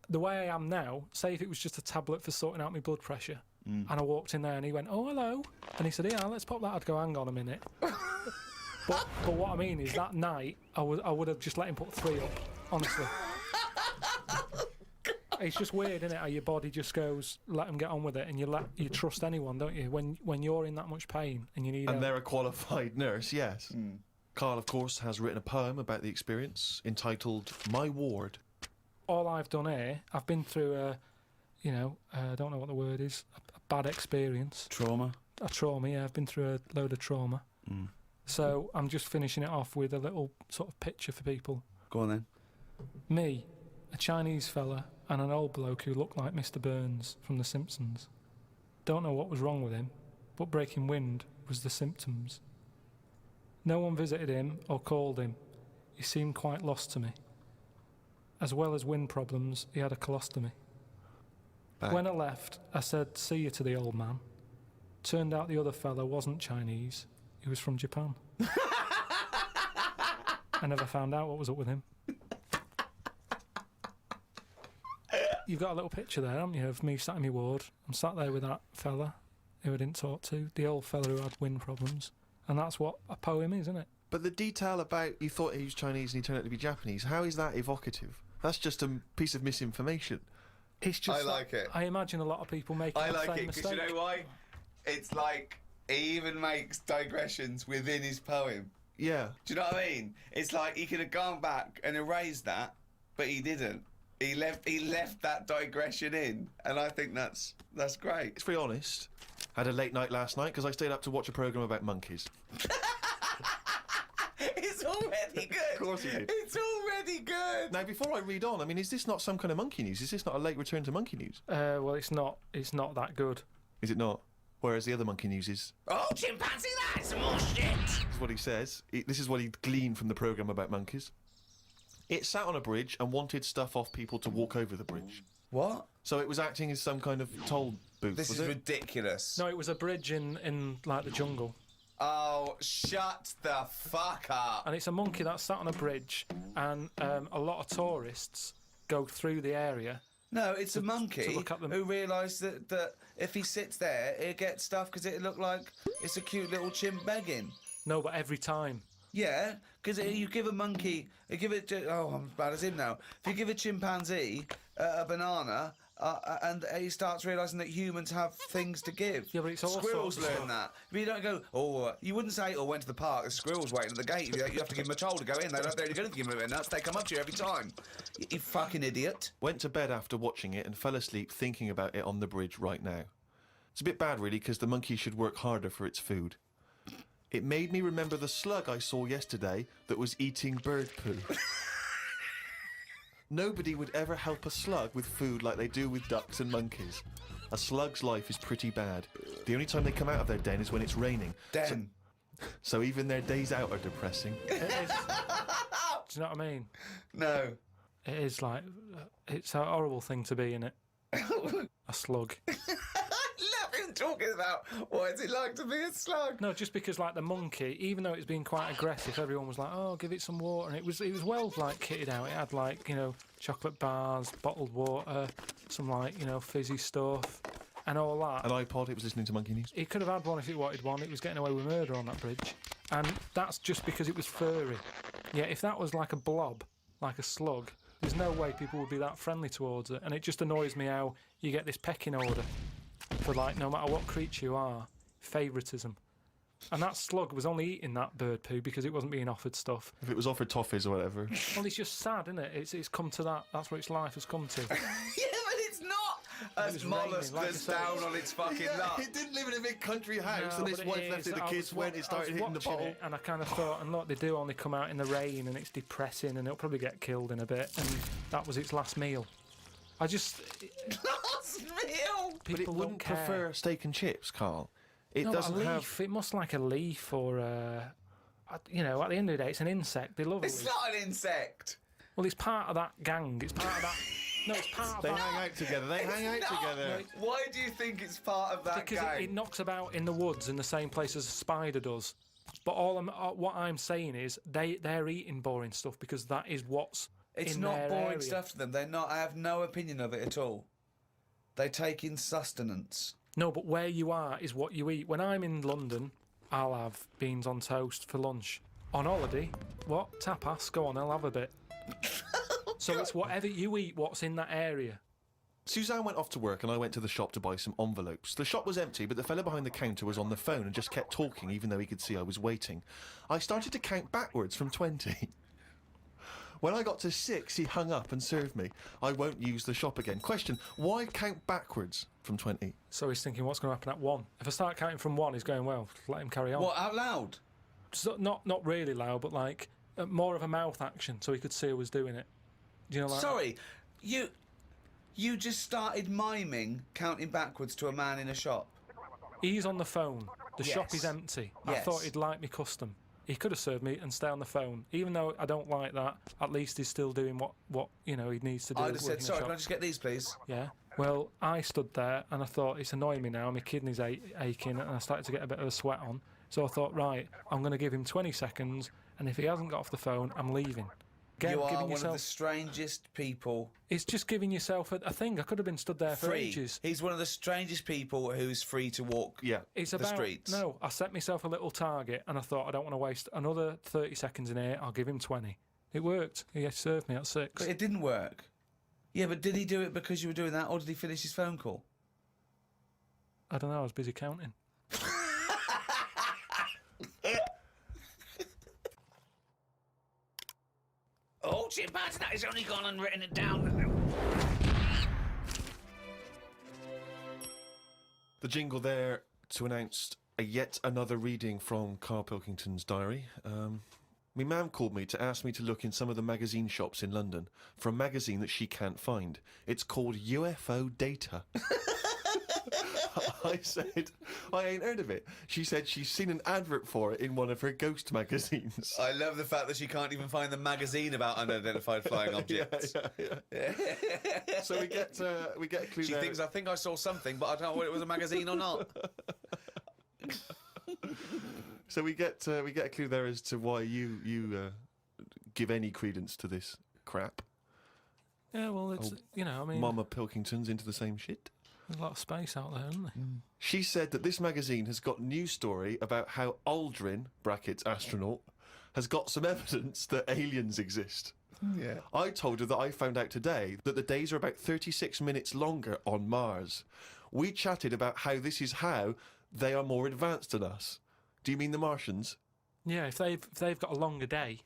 the way I am now, say if it was just a tablet for sorting out my blood pressure, and I walked in there and he went, "Oh, hello," and he said, "Yeah, let's pop that." I'd go, "Hang on a minute." but what I mean is that night I would have just let him put 3 up. Honestly, it's just weird, isn't it? How your body just goes, let him get on with it, and you trust anyone, don't you? When you're in that much pain and you need And help. they're a qualified nurse, yes. Carl, of course, has written a poem about the experience entitled My Ward. all I've done here, I've been through I don't know what the word is, a bad experience. Trauma. A trauma, yeah. I've been through a load of trauma. So I'm just finishing it off with a little sort of picture for people. Go on then. Me, a Chinese fella, and an old bloke who looked like Mr. Burns from The Simpsons. Don't know what was wrong with him, but breaking wind was the symptoms. No one visited him or called him. He seemed quite lost to me. As well as wind problems, he had a colostomy. Back. When I left, I said, "See you" to the old man. Turned out the other fella wasn't Chinese. He was from Japan. I never found out what was up with him. You've got a little picture there, haven't you, of me sat in my ward. I'm sat there with that fella who I didn't talk to, the old fella who had wind problems. And that's what a poem is, isn't it? But the detail about you thought he was Chinese and he turned out to be Japanese, how is that evocative? That's just a piece of misinformation. It's just I like it. I imagine a lot of people make the I same like it mistake. because you know why? It's like he even makes digressions within his poem. Yeah. Do you know what I mean? It's like he could have gone back and erased that, but he didn't. He left that digression in, and I think that's great. It's very honest. Had a late night last night because I stayed up to watch a programme about monkeys. It's already good. Of course he did. It's already good. Now, before I read on, I mean, is this not some kind of monkey news? Is this not a late return to monkey news? Well, it's not that good. Is it not? Whereas the other monkey news is... Oh, chimpanzee, that's more shit. This is what he says. This is what he gleaned from the programme about monkeys. It sat on a bridge and wanted stuff off people to walk over the bridge. What? So it was acting as some kind of toll booth, This was is it? ridiculous. No, it was a bridge in like the jungle. Oh, shut the fuck up. And it's a monkey that sat on a bridge, and a lot of tourists go through the area. No, it's a monkey look at them. who realised that if he sits there, he'll get stuff because it look like it's a cute little chimp begging. No, but every time. Yeah, because you give a monkey, I'm as bad as him now. If you give a chimpanzee a banana, and he starts realising that humans have things to give. Yeah, but it's all squirrels sorts of learn stuff. that. But you don't go, you wouldn't say, went to the park, the squirrel's waiting at the gate. You have to give them a toll to go in. They're only good if you give them nuts. They come up to you every time. You fucking idiot. Went to bed after watching it and fell asleep thinking about it on the bridge right now. It's a bit bad, really, because the monkey should work harder for its food. It made me remember the slug I saw yesterday that was eating bird poo. Nobody would ever help a slug with food like they do with ducks and monkeys. A slug's life is pretty bad. The only time they come out of their den is when it's raining. Den. So even their days out are depressing. It is. Do you know what I mean? No. It is like, it's a horrible thing to be, innit? A slug. I love him talking about what is it like to be a slug. No, just because like the monkey, even though it was being quite aggressive, everyone was like, "Oh, give it some water," and it was well like kitted out. It had like chocolate bars, bottled water, some like fizzy stuff, and all that. An iPod, it was listening to Monkey News. It could have had one if it wanted one. It was getting away with murder on that bridge, and that's just because it was furry. Yeah, if that was like a blob, like a slug, there's no way people would be that friendly towards it. And it just annoys me how you get this pecking order for like no matter what creature you are, favouritism. And that slug was only eating that bird poo because it wasn't being offered stuff. If it was offered toffees or whatever. Well, it's just sad, isn't it? It's come to that. That's what its life has come to. Yeah, but it's not a was mollusk raining, like that's I said. down on its fucking luck. It didn't live in a big country house No, and his but wife it left is. it, the I kids was went, it started hitting the watching bottle. it, and I kind of thought, and look, they do only come out in the rain, and it's depressing, and it'll probably get killed in a bit. And that was its last meal. I just Last meal. people But it wouldn't don't care. prefer steak and chips, Carl. It No, but doesn't a leaf, have... It must like a leaf or at the end of the day, it's an insect. They love a It's leaf. not an insect. Well, it's part of that gang. It's part of that. No, it's part of They that. hang out together. They hang out It's not. together. Why do you think it's part of that Because gang? it knocks about in the woods in the same place as a spider does. But what I'm saying is they're eating boring stuff because that is what's It's in not their boring area. stuff to them. They're not. I have no opinion of it at all. They take in sustenance. No, but where you are is what you eat. When I'm in London, I'll have beans on toast for lunch. On holiday, what? Tapas? Go on, I'll have a bit. So it's whatever you eat, what's in that area. Suzanne went off to work and I went to the shop to buy some envelopes. The shop was empty, but the fella behind the counter was on the phone and just kept talking even though he could see I was waiting. I started to count backwards from 20. When I got to 6, he hung up and served me. I won't use the shop again. Question, why count backwards from 20? So he's thinking, what's going to happen at 1? If I start counting from 1, he's going, well, let him carry on. What, out loud? So, not really loud, but like more of a mouth action, so he could see who was doing it. Do you know, like Sorry, you just started miming counting backwards to a man in a shop. He's on the phone. The shop Yes. is empty. I Yes. thought he'd like me custom. He could have served me and stay on the phone. Even though I don't like that, at least he's still doing what he needs to do. I'd have said, working in a sorry, shop. can I just get these, please? Yeah. Well, I stood there and I thought, it's annoying me now. My kidneys aching and I started to get a bit of a sweat on. So I thought, right, I'm going to give him 20 seconds, and if he hasn't got off the phone, I'm leaving. You are giving one yourself, of the strangest people. It's just giving yourself a thing. I could have been stood there for Free. ages. He's one of the strangest people who's free to walk. Yeah. It's the about streets. No, I set myself a little target, and I thought I don't want to waste another 30 seconds in here. I'll give him 20. It worked. He served me at 6. But it didn't work. Yeah, but did he do it because you were doing that, or did he finish his phone call? I don't know. I was busy counting. Oh, chimpanzee, that has only gone and written it down. The jingle there to announce a yet another reading from Carl Pilkington's diary. My mum called me to ask me to look in some of the magazine shops in London for a magazine that she can't find. It's called UFO Data. I said, I ain't heard of it. She said she's seen an advert for it in one of her ghost magazines. I love the fact that she can't even find the magazine about unidentified flying objects. Yeah. So we get a clue She there. thinks, I think I saw something, but I don't know whether it was a magazine or not. So we get a clue there as to why you give any credence to this crap. Yeah, well, it's, I mean, Mama Pilkington's into the same shit. there's a lot of space out there, isn't there? She said that this magazine has got a news story about how Aldrin, brackets astronaut, has got some evidence that aliens exist. Yeah. I told her that I found out today that the days are about 36 minutes longer on Mars. We chatted about how this is how they are more advanced than us. Do you mean the Martians? Yeah, if they've got a longer day,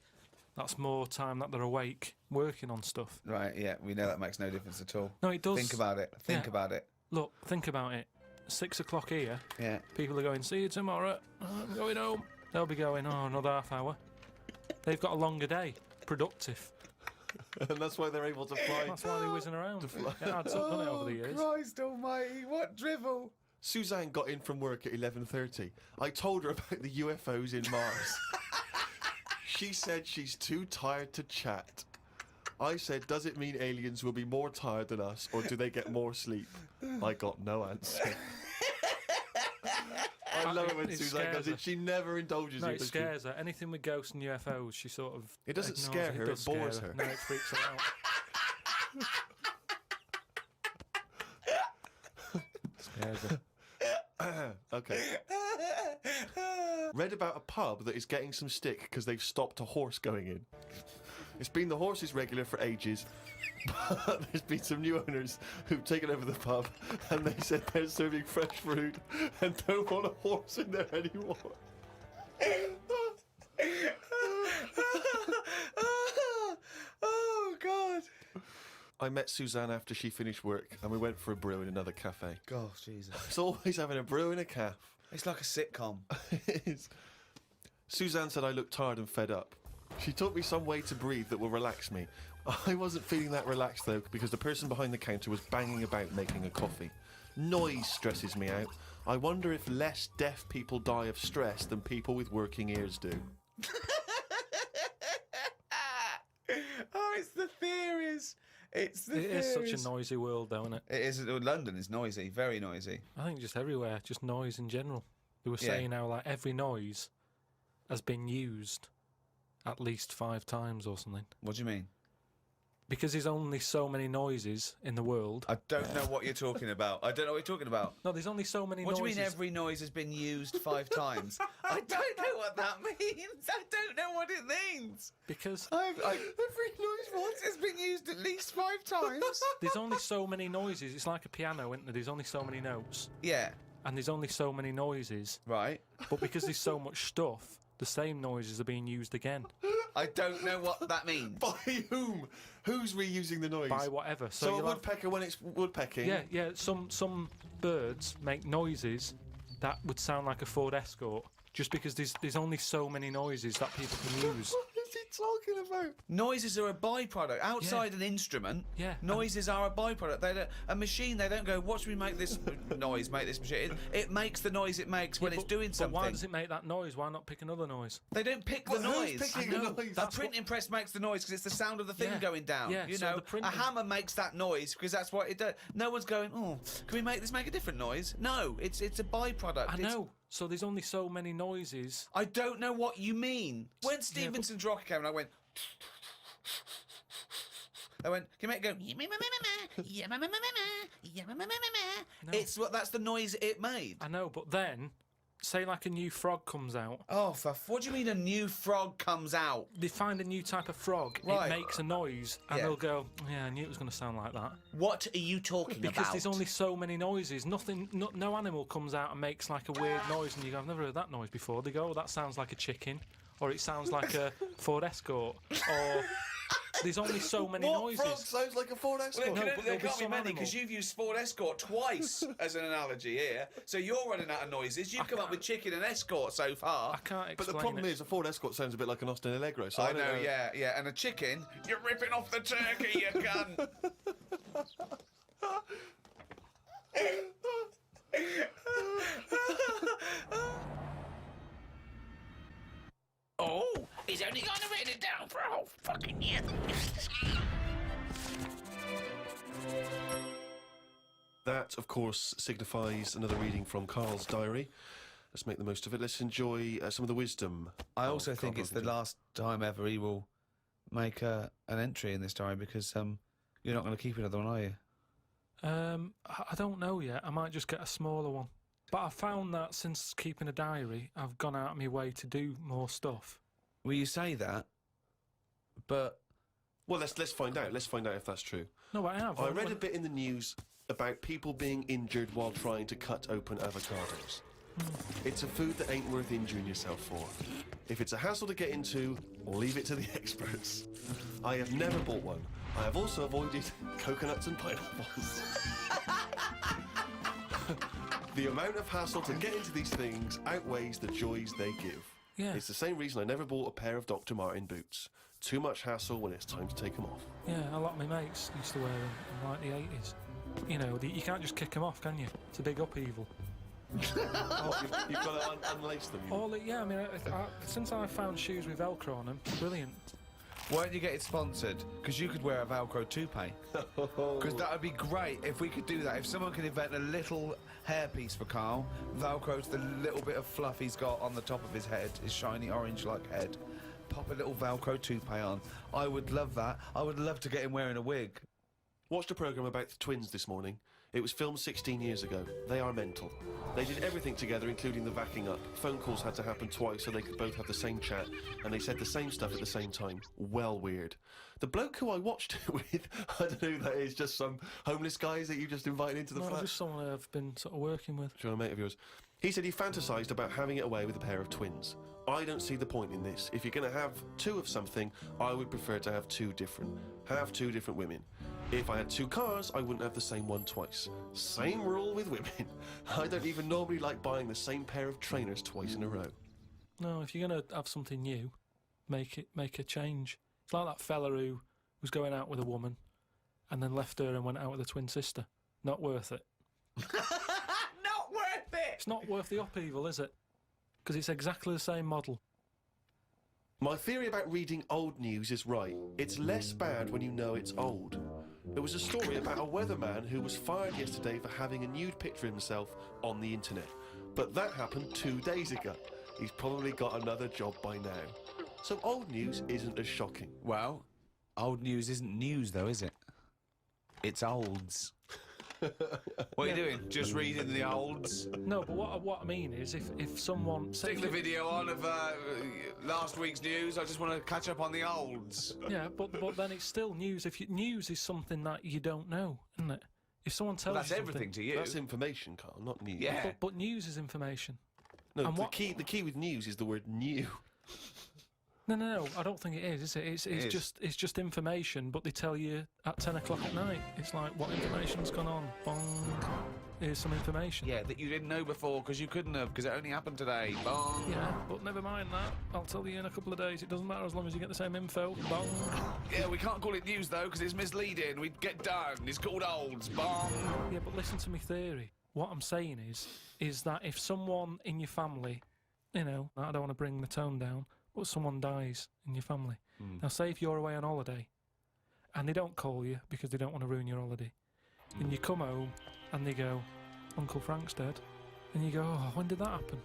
that's more time that they're awake working on stuff. Right, yeah, we know that makes no difference at all. No, it does. Think about it. Think Yeah. about it. Look, think about it. 6 o'clock here. Yeah. People are going, see you tomorrow. I'm going home. They'll be going, oh, another half hour. They've got a longer day. Productive. And that's why they're able to fly. That's why they're whizzing around. It adds up, doesn't it, over the years? Christ almighty, what drivel. Suzanne got in from work at 11:30. I told her about the UFOs in Mars. She said she's too tired to chat. I said, does it mean aliens will be more tired than us, or do they get more sleep? I got no answer. I love it when It Suzanne scares goes in. her. She never indulges No, you. it does she? scares her. Anything with ghosts and UFOs, she sort of. It doesn't ignores scare her, does it bores scare her. No, it freaks her out. Scares her. Okay. Read about a pub that is getting some stick because they've stopped a horse going in. It's been the horse's regular for ages, but there's been some new owners who've taken over the pub and they said they're serving fresh fruit and don't want a horse in there anymore. Oh, God. I met Suzanne after she finished work and we went for a brew in another cafe. Gosh, Jesus. It's always having a brew in a calf. It's like a sitcom. It is. Suzanne said I looked tired and fed up. She taught me some way to breathe that will relax me. I wasn't feeling that relaxed though because the person behind the counter was banging about making a coffee. Noise stresses me out. I wonder if less deaf people die of stress than people with working ears do. Oh, it's the theories. It's the It theories. is such a noisy world, though, isn't it? It is. London is noisy, very noisy. I think just everywhere, just noise in general. They were Yeah. saying how like every noise has been used at least 5 times or something. What do you mean? Because there's only so many noises in the world. I don't know what you're talking about. I don't know what you're talking about. No, there's only so many What noises. do you mean every noise has been used 5 times? I don't know what that means. I don't know what it means. Because Every noise once has been used at least 5 times. there's only so many noises. It's like a piano, isn't there? There's only so many notes. Yeah, And there's only so many noises. right. But because there's so much stuff, the same noises are being used again. I don't know what that means. By whom? Who's reusing the noise? By whatever. So a you'll have- woodpecker when it's woodpecking? Yeah. Some birds make noises that would sound like a Ford Escort, just because there's only so many noises that people can use. What is he talking about? Noises are a byproduct. Outside an instrument, Yeah. noises are a byproduct. A machine, they don't go, what should we make this noise, make this machine? It makes the noise it makes when it's doing something. But why does it make that noise? Why not pick another noise? They don't pick the Well, noise. who's picking I know, the noise? A printing press makes the noise because it's the sound of the thing Yeah. going down. Yeah, You so know, the printing- a hammer makes that noise because that's what it does. No one's going, oh, can we make this make a different noise? No, it's a byproduct. I It's- know. So there's only so many noises. I don't know what you mean. When Stevenson's rocket came, and I went. I went. Can you make it go? That's the noise it made. I know, but then, say like a new frog comes out. Oh, what do you mean a new frog comes out? They find a new type of frog. Right. It makes a noise, and Yeah. they'll go, "Yeah, I knew it was going to sound like that." What are you talking Because about? there's only so many noises. No animal comes out and makes like a weird noise, and you go, "I've never heard that noise before." They go, "Oh, that sounds like a chicken," or "It sounds like a Ford Escort," or there's only so many What noises. frog sounds like a Ford Escort? No, but there there'll be can't be some many animal. because you've used Ford Escort twice as an analogy here. So you're running out of noises. You've come up with chicken and Escort so far. I can't explain But the problem it. is, a Ford Escort sounds a bit like an Austin Allegro. So I don't know, yeah. And a chicken, you're ripping off the turkey, you cunt. Oh, he's only going to rain it down for a whole fucking year. That, of course, signifies another reading from Carl's diary. Let's make the most of it. Let's enjoy some of the wisdom. I of also Carl think it's the Pilkington. last time ever he will make an entry in this diary because you're not going to keep another one, are you? I don't know yet. I might just get a smaller one. But I found that since keeping a diary, I've gone out of my way to do more stuff. Well, you say that, but Well, let's find out. Let's find out if that's true. No, I have. I read a bit in the news about people being injured while trying to cut open avocados. It's a food that ain't worth injuring yourself for. If it's a hassle to get into, leave it to the experts. I have never bought one. I have also avoided coconuts and pineapples. The amount of hassle to get into these things outweighs the joys they give. Yeah. It's the same reason I never bought a pair of Dr. Martin boots. Too much hassle when it's time to take them off. Yeah, a lot of my mates used to wear them in like the 80s. You know, you can't just kick them off, can you? It's a big upheaval. You've got to unlace them. Yeah, I mean, since I found shoes with Velcro on them, brilliant. why don't you get it sponsored? Because you could wear a Velcro toupee. Because that would be great if we could do that. If someone could invent a little hairpiece for Carl, Velcro's the little bit of fluff he's got on the top of his head, his shiny orange-like head. Pop a little Velcro toupee on. I would love that. I would love to get him wearing a wig. Watched a programme about the twins this morning. It was filmed 16 years ago. They are mental. They did everything together, including the backing up. Phone calls had to happen twice so they could both have the same chat, and they said the same stuff at the same time. Well weird. The bloke who I watched it with, I don't know who that is, just some homeless guys that you just invited into the No, flat? just someone I've been sort of working with. Sure, a mate of yours. He said he fantasised about having it away with a pair of twins. I don't see the point in this. If you're going to have two of something, I would prefer to have two different. Have two different women. If I had two cars, I wouldn't have the same one twice. Same rule with women. I don't even normally like buying the same pair of trainers twice in a row. No, if you're gonna have something new, make a change. It's like that fella who was going out with a woman, and then left her and went out with a twin sister. Not worth it. Not worth it! It's not worth the upheaval, is it? Because it's exactly the same model. My theory about reading old news is right. It's less bad when you know it's old. There was a story about a weatherman who was fired yesterday for having a nude picture of himself on the internet. But that happened 2 days ago. He's probably got another job by now. So old news isn't as shocking. Well, old news isn't news, though, is it? It's olds. What are you doing? Just reading the olds? No, but what I mean is, if someone Stick the video on of last week's news. I just want to catch up on the olds. yeah, but then it's still news. News is something that you don't know, isn't it? If someone tells That's you something, everything to you. That's information, Carl, not news. Yeah. but news is information. No, And the what- key with news is the word new. No, I don't think it is it? It's is. just information, but they tell you at 10 o'clock at night. It's like, what information's gone on? Bong. Here's some information. Yeah, that you didn't know before because you couldn't have, because it only happened today. Bong. Yeah, but never mind that. I'll tell you in a couple of days. It doesn't matter as long as you get the same info. Bong. Yeah, we can't call it news though because it's misleading. We'd get done. It's called olds. Bong. Yeah, but listen to me theory. What I'm saying is that if someone in your family, you know, I don't want to bring the tone down, but someone dies in your family. Now, say if you're away on holiday and they don't call you because they don't want to ruin your holiday, and you come home and they go, Uncle Frank's dead, and you go, oh, when did that happen?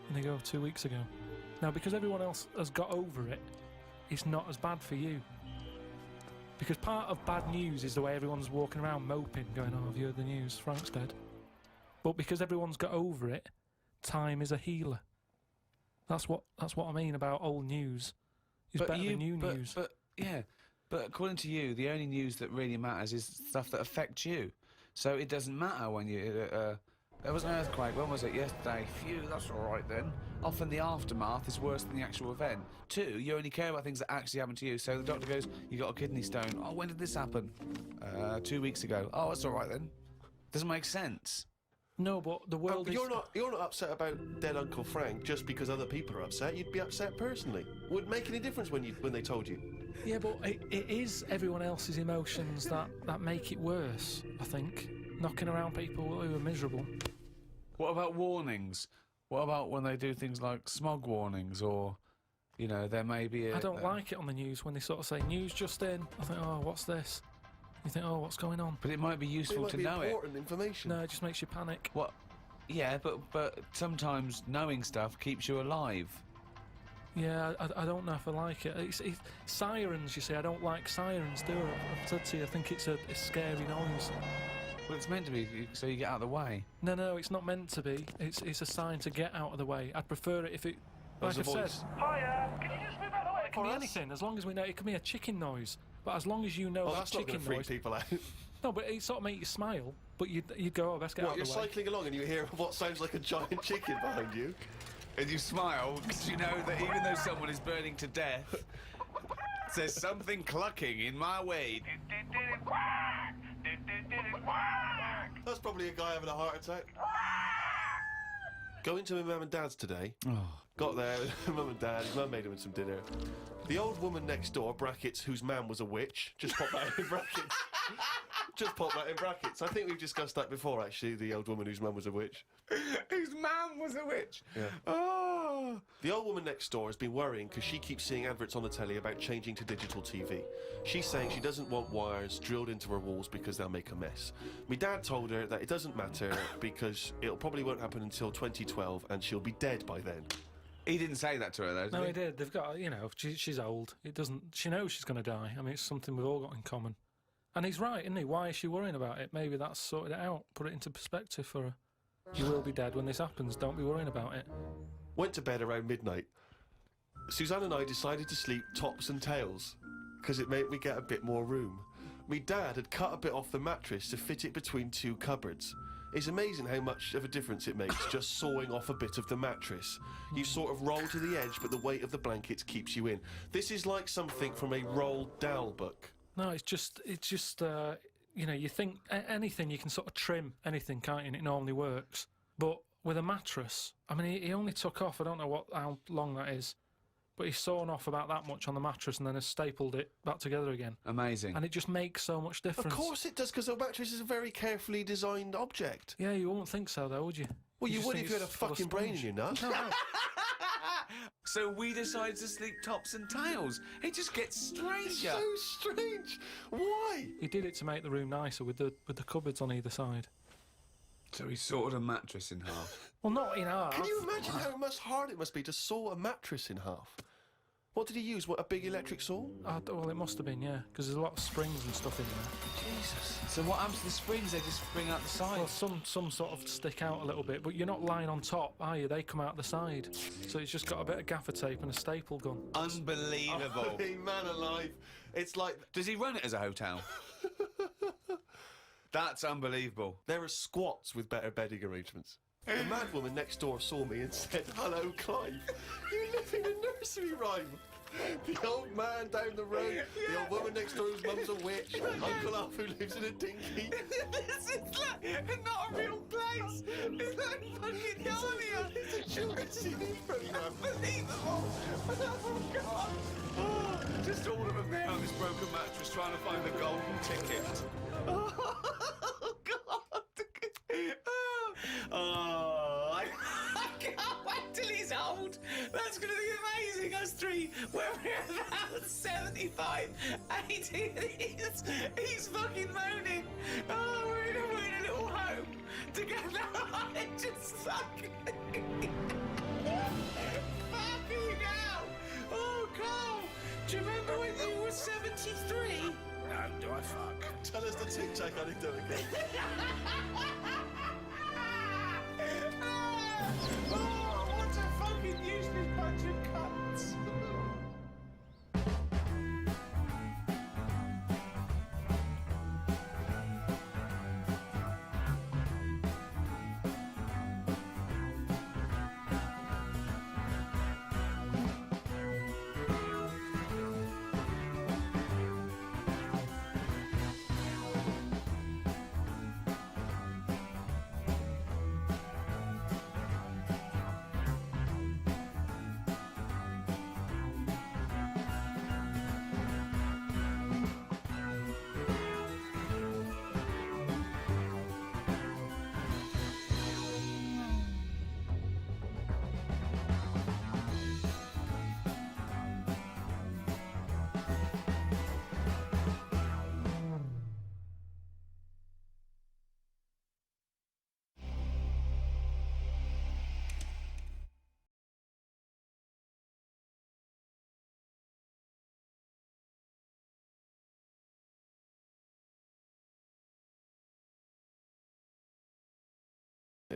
And they go, 2 weeks ago. Now, because everyone else has got over it, it's not as bad for you. Because part of bad news is the way everyone's walking around moping, going, oh, have you heard the news? Frank's dead. But because everyone's got over it, time is a healer. That's what I mean about old news. It's better than new news. But according to you, the only news that really matters is stuff that affects you. So it doesn't matter when you... there was an earthquake, when was it? Yesterday. Phew, that's all right then. Often the aftermath is worse than the actual event. 2, you only care about things that actually happen to you. So the doctor goes, you got a kidney stone. Oh, when did this happen? 2 weeks ago. Oh, that's all right then. Doesn't make sense. No, but the world is... You're not upset about dead Uncle Frank just because other people are upset. You'd be upset personally. Would it make any difference when they told you? Yeah, but it is everyone else's emotions that make it worse, I think. Knocking around people who are miserable. What about warnings? What about when they do things like smog warnings or, you know, there may be a... I don't like it on the news when they sort of say, news just in. I think, oh, what's this? You think, oh, what's going on? But it might be useful to know it. Important information. No, it just makes you panic. What? Yeah, but sometimes knowing stuff keeps you alive. Yeah, I don't know if I like it. It's sirens, you see. I don't like sirens, do I? I've said to you, I think it's a scary noise. Well, it's meant to be so you get out of the way. No, it's not meant to be. It's a sign to get out of the way. I'd prefer it if it... Like I've said... Hiya, can you just move out of the way It can be anything, as long as we know. It can be a chicken noise. But as long as you know Oh, that that's not going chicken to freak noise... people out. No, but it sort of make you smile. But you'd go, oh, best get out What, of you're the way. cycling along and you hear what sounds like a giant chicken behind you? And you smile because you know that even though someone is burning to death, there's something clucking in my way. That's probably a guy having a heart attack. Going to my mum and dad's today. Got there, mum and dad, his mum made him some dinner. The old woman next door, brackets, whose man was a witch, just pop that in brackets. Just pop that in brackets. I think we've discussed that before, actually, the old woman whose mum was a witch. Whose man was a witch? Yeah. Oh. The old woman next door has been worrying because she keeps seeing adverts on the telly about changing to digital TV. She's saying she doesn't want wires drilled into her walls because they'll make a mess. My dad told her that it doesn't matter because it probably won't happen until 2012 and she'll be dead by then. He didn't say that to her, though, did No, he? he did. They've got, you know, she's old. It doesn't... She knows she's going to die. I mean, it's something we've all got in common. And he's right, isn't he? Why is she worrying about it? Maybe that's sorted it out. Put it into perspective for her. You will be dead when this happens. Don't be worrying about it. Went to bed around midnight. Suzanne and I decided to sleep tops and tails because it made me get a bit more room. Me dad had cut a bit off the mattress to fit it between 2 cupboards. It's amazing how much of a difference it makes just sawing off a bit of the mattress. You sort of roll to the edge, but the weight of the blankets keeps you in. This is like something from a Roald Dahl book. No, it's just you know, you think anything, you can sort of trim anything, can't you? And it normally works. But with a mattress, I mean, he only took off, I don't know how long that is, but he's sawn off about that much on the mattress and then has stapled it back together again. Amazing. And it just makes so much difference. Of course it does, because a mattress is a very carefully designed object. Yeah, you wouldn't think so, though, would you? Well, you just would think if you had a it's full of fucking brain in sponge. your nut. No. So we decided to sleep tops and tails. It just gets stranger. It's so strange. Why? He did it to make the room nicer with the cupboards on either side. So he sorted a mattress in half. Well, not in half. Can you imagine how much hard it must be to saw a mattress in half? What did he use? What, a big electric saw? Well, it must have been, yeah, because there's a lot of springs and stuff in there. Jesus. So what happens to the springs? They just spring out the Well, sides. some sort of stick out a little bit, but you're not lying on top, are you? They come out the side. So it's just got a bit of gaffer tape and a staple gun. Unbelievable. Hey, man alive. It's like... Does he run it as a hotel? That's unbelievable. There are squats with better bedding arrangements. The mad woman next door saw me and said, "Hello, Clive. You live in a nursery rhyme." The old man down the road, the old woman next door whose mum's a witch, Uncle Alf who lives in a dinghy. This is like not a real place. It's like fucking Narnia. It's a children's TV program. Unbelievable. Oh, God. Oh, just all of them there on this broken mattress trying to find the golden ticket. Oh, God. Oh, I can't wait till he's old. That's going to be amazing. Us three, when we're about 75, 80, he's fucking moaning. Oh, we're in a little home together. I just fucking... Fucking hell. Oh, Carl, do you remember when you were 73? No, do I fuck? Tell us the Tic Tac anecdote again. Oh, what a fucking useless bunch of cunts.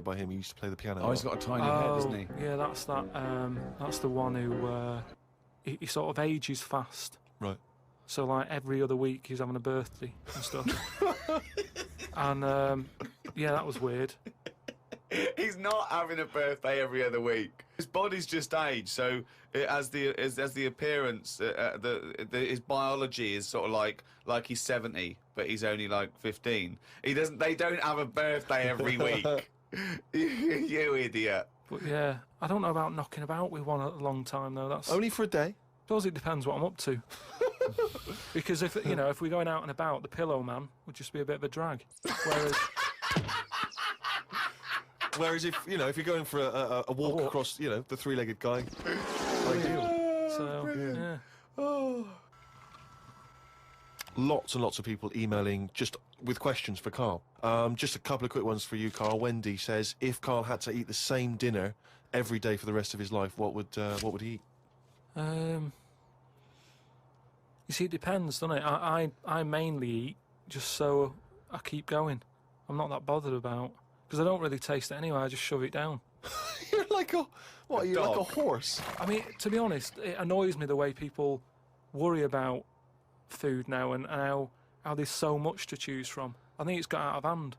By him, he used to play the piano. Oh, he's got a tiny head, isn't he? Yeah, that's that. That's the one who he sort of ages fast. Right. So like every other week he's having a birthday and stuff. And yeah, that was weird. He's not having a birthday every other week. His body's just aged, so as the appearance, his biology is sort of like he's 70, but he's only like 15. They don't have a birthday every week. You idiot. But yeah, I don't know about knocking about with one a long time though. That's Only for a day. suppose it depends what I'm up to. Because if we're going out and about, the pillow man would just be a bit of a drag. Whereas if you're going for a walk across, the three-legged guy, ideal. So yeah. Oh. Lots and lots of people emailing just with questions for Carl. Just a couple of quick ones for you, Carl. Wendy says, if Carl had to eat the same dinner every day for the rest of his life, what would he eat? You see, it depends, doesn't it? I mainly eat just so I keep going. I'm not that bothered about, because I don't really taste it anyway. I just shove it down. You're like a like a horse. I mean, to be honest, it annoys me the way people worry about food now and how there's so much to choose from. I think it's got out of hand.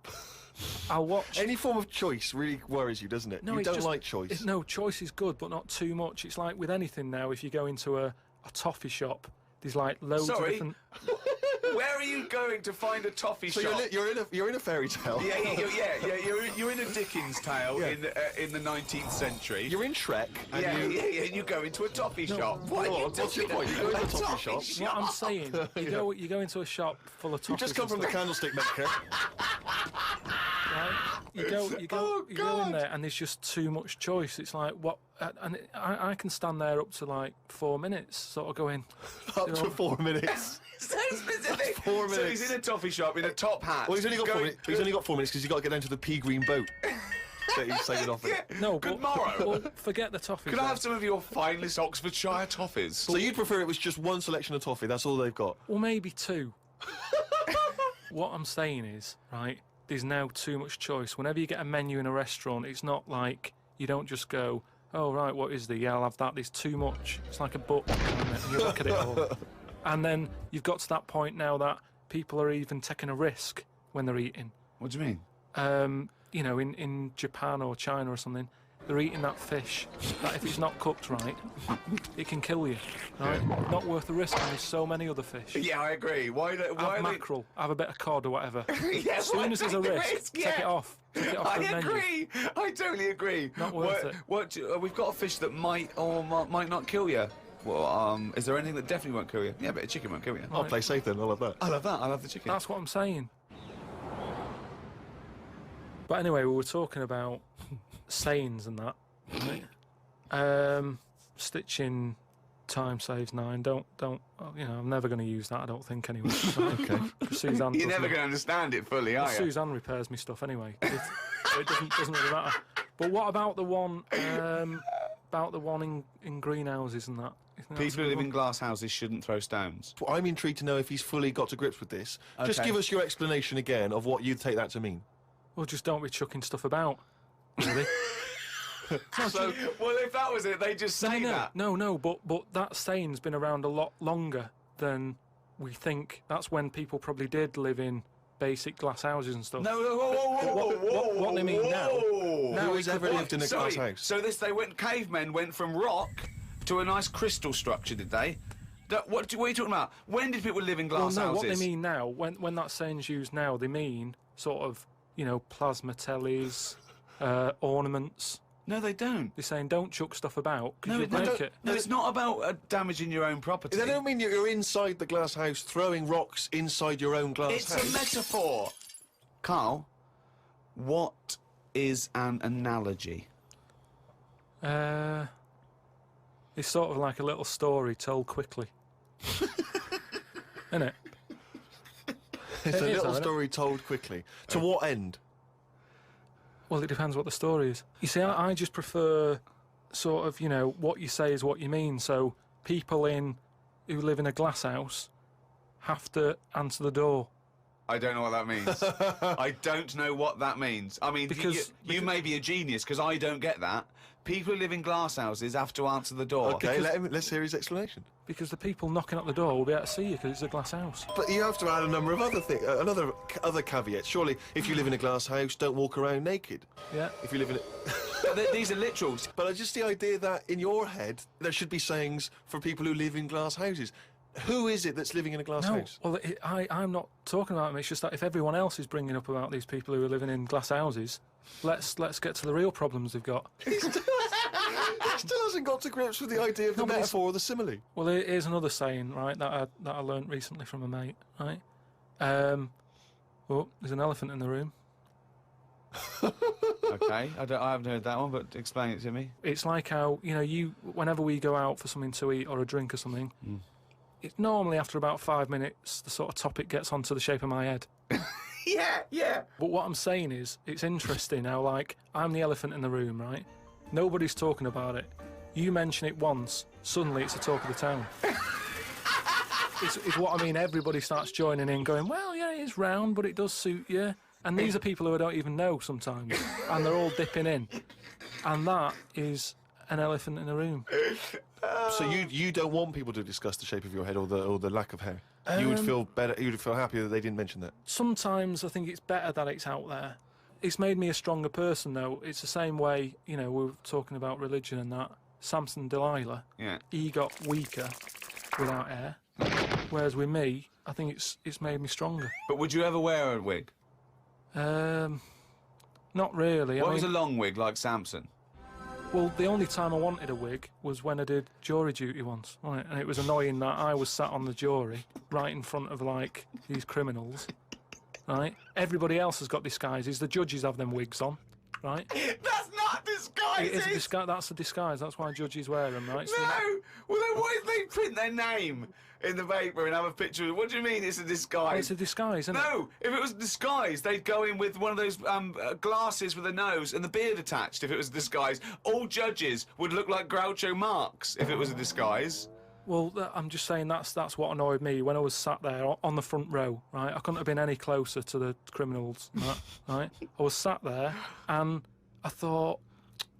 I'll watch... Any form of choice really worries you, doesn't it? No, you it's don't just, like choice. No, choice is good, but not too much. It's like with anything now, if you go into a toffee shop, there's like loads of different... Where are you going to find a toffee So shop? you're in a fairy tale. You're in a Dickens tale in the 19th century. You're in Shrek. And You go into a toffee shop. What's your point? You go into a toffee shop. What I'm saying, you go into a shop full of toffees. You just come from the candlestick maker. Right? You go in there and there's just too much choice. It's like what, and I can stand there up to like 4 minutes, sort of going Up to 4 minutes. So specific. 4 minutes. So he's in a toffee shop in a top hat. Well, he's only got 4 minutes. He's only got 4 minutes because he's got to get down to the pea green boat that he's sailing off in. No, Good but, morrow. well, forget the toffees. Could I have some of your finest Oxfordshire toffees? So you'd prefer it was just one selection of toffee? That's all they've got. Well, maybe two. What I'm saying is, right, there's now too much choice. Whenever you get a menu in a restaurant, it's not like you don't just go, oh, right, what is there? Yeah, I'll have that. There's too much. It's like a book, and you look at it all. And then you've got to that point now that people are even taking a risk when they're eating. What do you mean? In Japan or China or something, they're eating that fish that if it's not cooked right, it can kill you. Right? Not worth the risk. And there's so many other fish. Yeah, I agree. Why Have mackerel, have a bit of cod or whatever. Yeah, As soon as there's a risk, take it off. Take it off I the menu. agree. I totally agree. Not worth it. We've got a fish that might or might not kill you. Well, is there anything that definitely won't kill you? Yeah, but a chicken won't kill you. I'll play safe then. I love that. I love that. I love the chicken. That's what I'm saying. But anyway, we were talking about sayings and that. Right? Stitching time saves 9. Don't. I'm never going to use that. I don't think anyway. Okay. Suzanne. You're never going to understand it fully, are you? Suzanne repairs me stuff anyway. So it doesn't really matter. But what about the one? About the one in greenhouses and that? People who live in glass houses shouldn't throw stones. Well, I'm intrigued to know if he's fully got to grips with this. Just Okay. give us your explanation again of what you'd take that to mean. Well, just don't be chucking stuff about. Really? So, well, if that was it, they just say that. No, but that saying's been around a lot longer than we think. That's when people probably did live in basic glass houses and stuff. No, whoa, What they mean now? Who has ever lived in a glass house? So cavemen went from rock to a nice crystal structure, did they? What are you talking about? When did people live in glass houses? What they mean now, when that saying's used now, they mean sort of, plasma tellies, ornaments. No, they don't. They're saying don't chuck stuff about because No, you'll break it. no, it's not about damaging your own property. They don't mean you're inside the glass house throwing rocks inside your own glass It's house. a metaphor. Carl, what is an analogy? It's sort of like a little story told quickly. Isn't it? It's a It is, little isn't it? story told quickly. To what end? Well, it depends what the story is. You see, I just prefer sort of, what you say is what you mean. So people who live in a glass house have to answer the door. I don't know what that means. I don't know what that means. I mean, Because you may be a genius because I don't get that. People who live in glass houses have to answer the door. Okay, let's hear his explanation. Because the people knocking at the door will be able to see you because it's a glass house. But you have to add a number of other things, other caveats. Surely, if you live in a glass house, don't walk around naked. Yeah. If you live in it. These are literals. But just the idea that in your head there should be sayings for people who live in glass houses. Who is it that's living in a glass house? Well, I'm not talking about them. It's just that if everyone else is bringing up about these people who are living in glass houses, let's get to the real problems they've got. He still hasn't got to grips with the idea of the metaphor or the simile. Well, here's another saying, right, that I learnt recently from a mate, right? Oh, there's an elephant in the room. Okay, I haven't heard that one, but explain it to me. It's like how, whenever we go out for something to eat or a drink or something, it's normally after about 5 minutes, the sort of topic gets onto the shape of my head. Yeah. But what I'm saying is, it's interesting how, like, I'm the elephant in the room, right? Nobody's talking about it. You mention it once, suddenly it's the talk of the town. It's what I mean. Everybody starts joining in, going, well, yeah, it's round, but it does suit you. And these are people who I don't even know sometimes, and they're all dipping in. And that is an elephant in the room. So you don't want people to discuss the shape of your head or the lack of hair. You would feel better. You would feel happier that they didn't mention that. Sometimes I think it's better that it's out there. It's made me a stronger person, though. It's the same way, we were talking about religion and that. Samson Delilah, Yeah. he got weaker without hair. Whereas with me, I think it's made me stronger. But would you ever wear a wig? Not really. What was a long wig like Samson? Well, the only time I wanted a wig was when I did jury duty once, wasn't it? And it was annoying that I was sat on the jury right in front of, like, these criminals, right? Everybody else has got disguises. The judges have them wigs on, right? That's not disguise. It is a disguise. That's a disguise. That's why judges wear them, right? So No. Well, then why did they print their name in the paper and have a picture? What do you mean it's a disguise? it's a disguise, isn't it? No, if it was a disguise, they'd go in with one of those glasses with a nose and the beard attached. If it was a disguise, all judges would look like Groucho Marx if it was a disguise. Well, I'm just saying that's what annoyed me when I was sat there on the front row, right? I couldn't have been any closer to the criminals, right? I was sat there and I thought,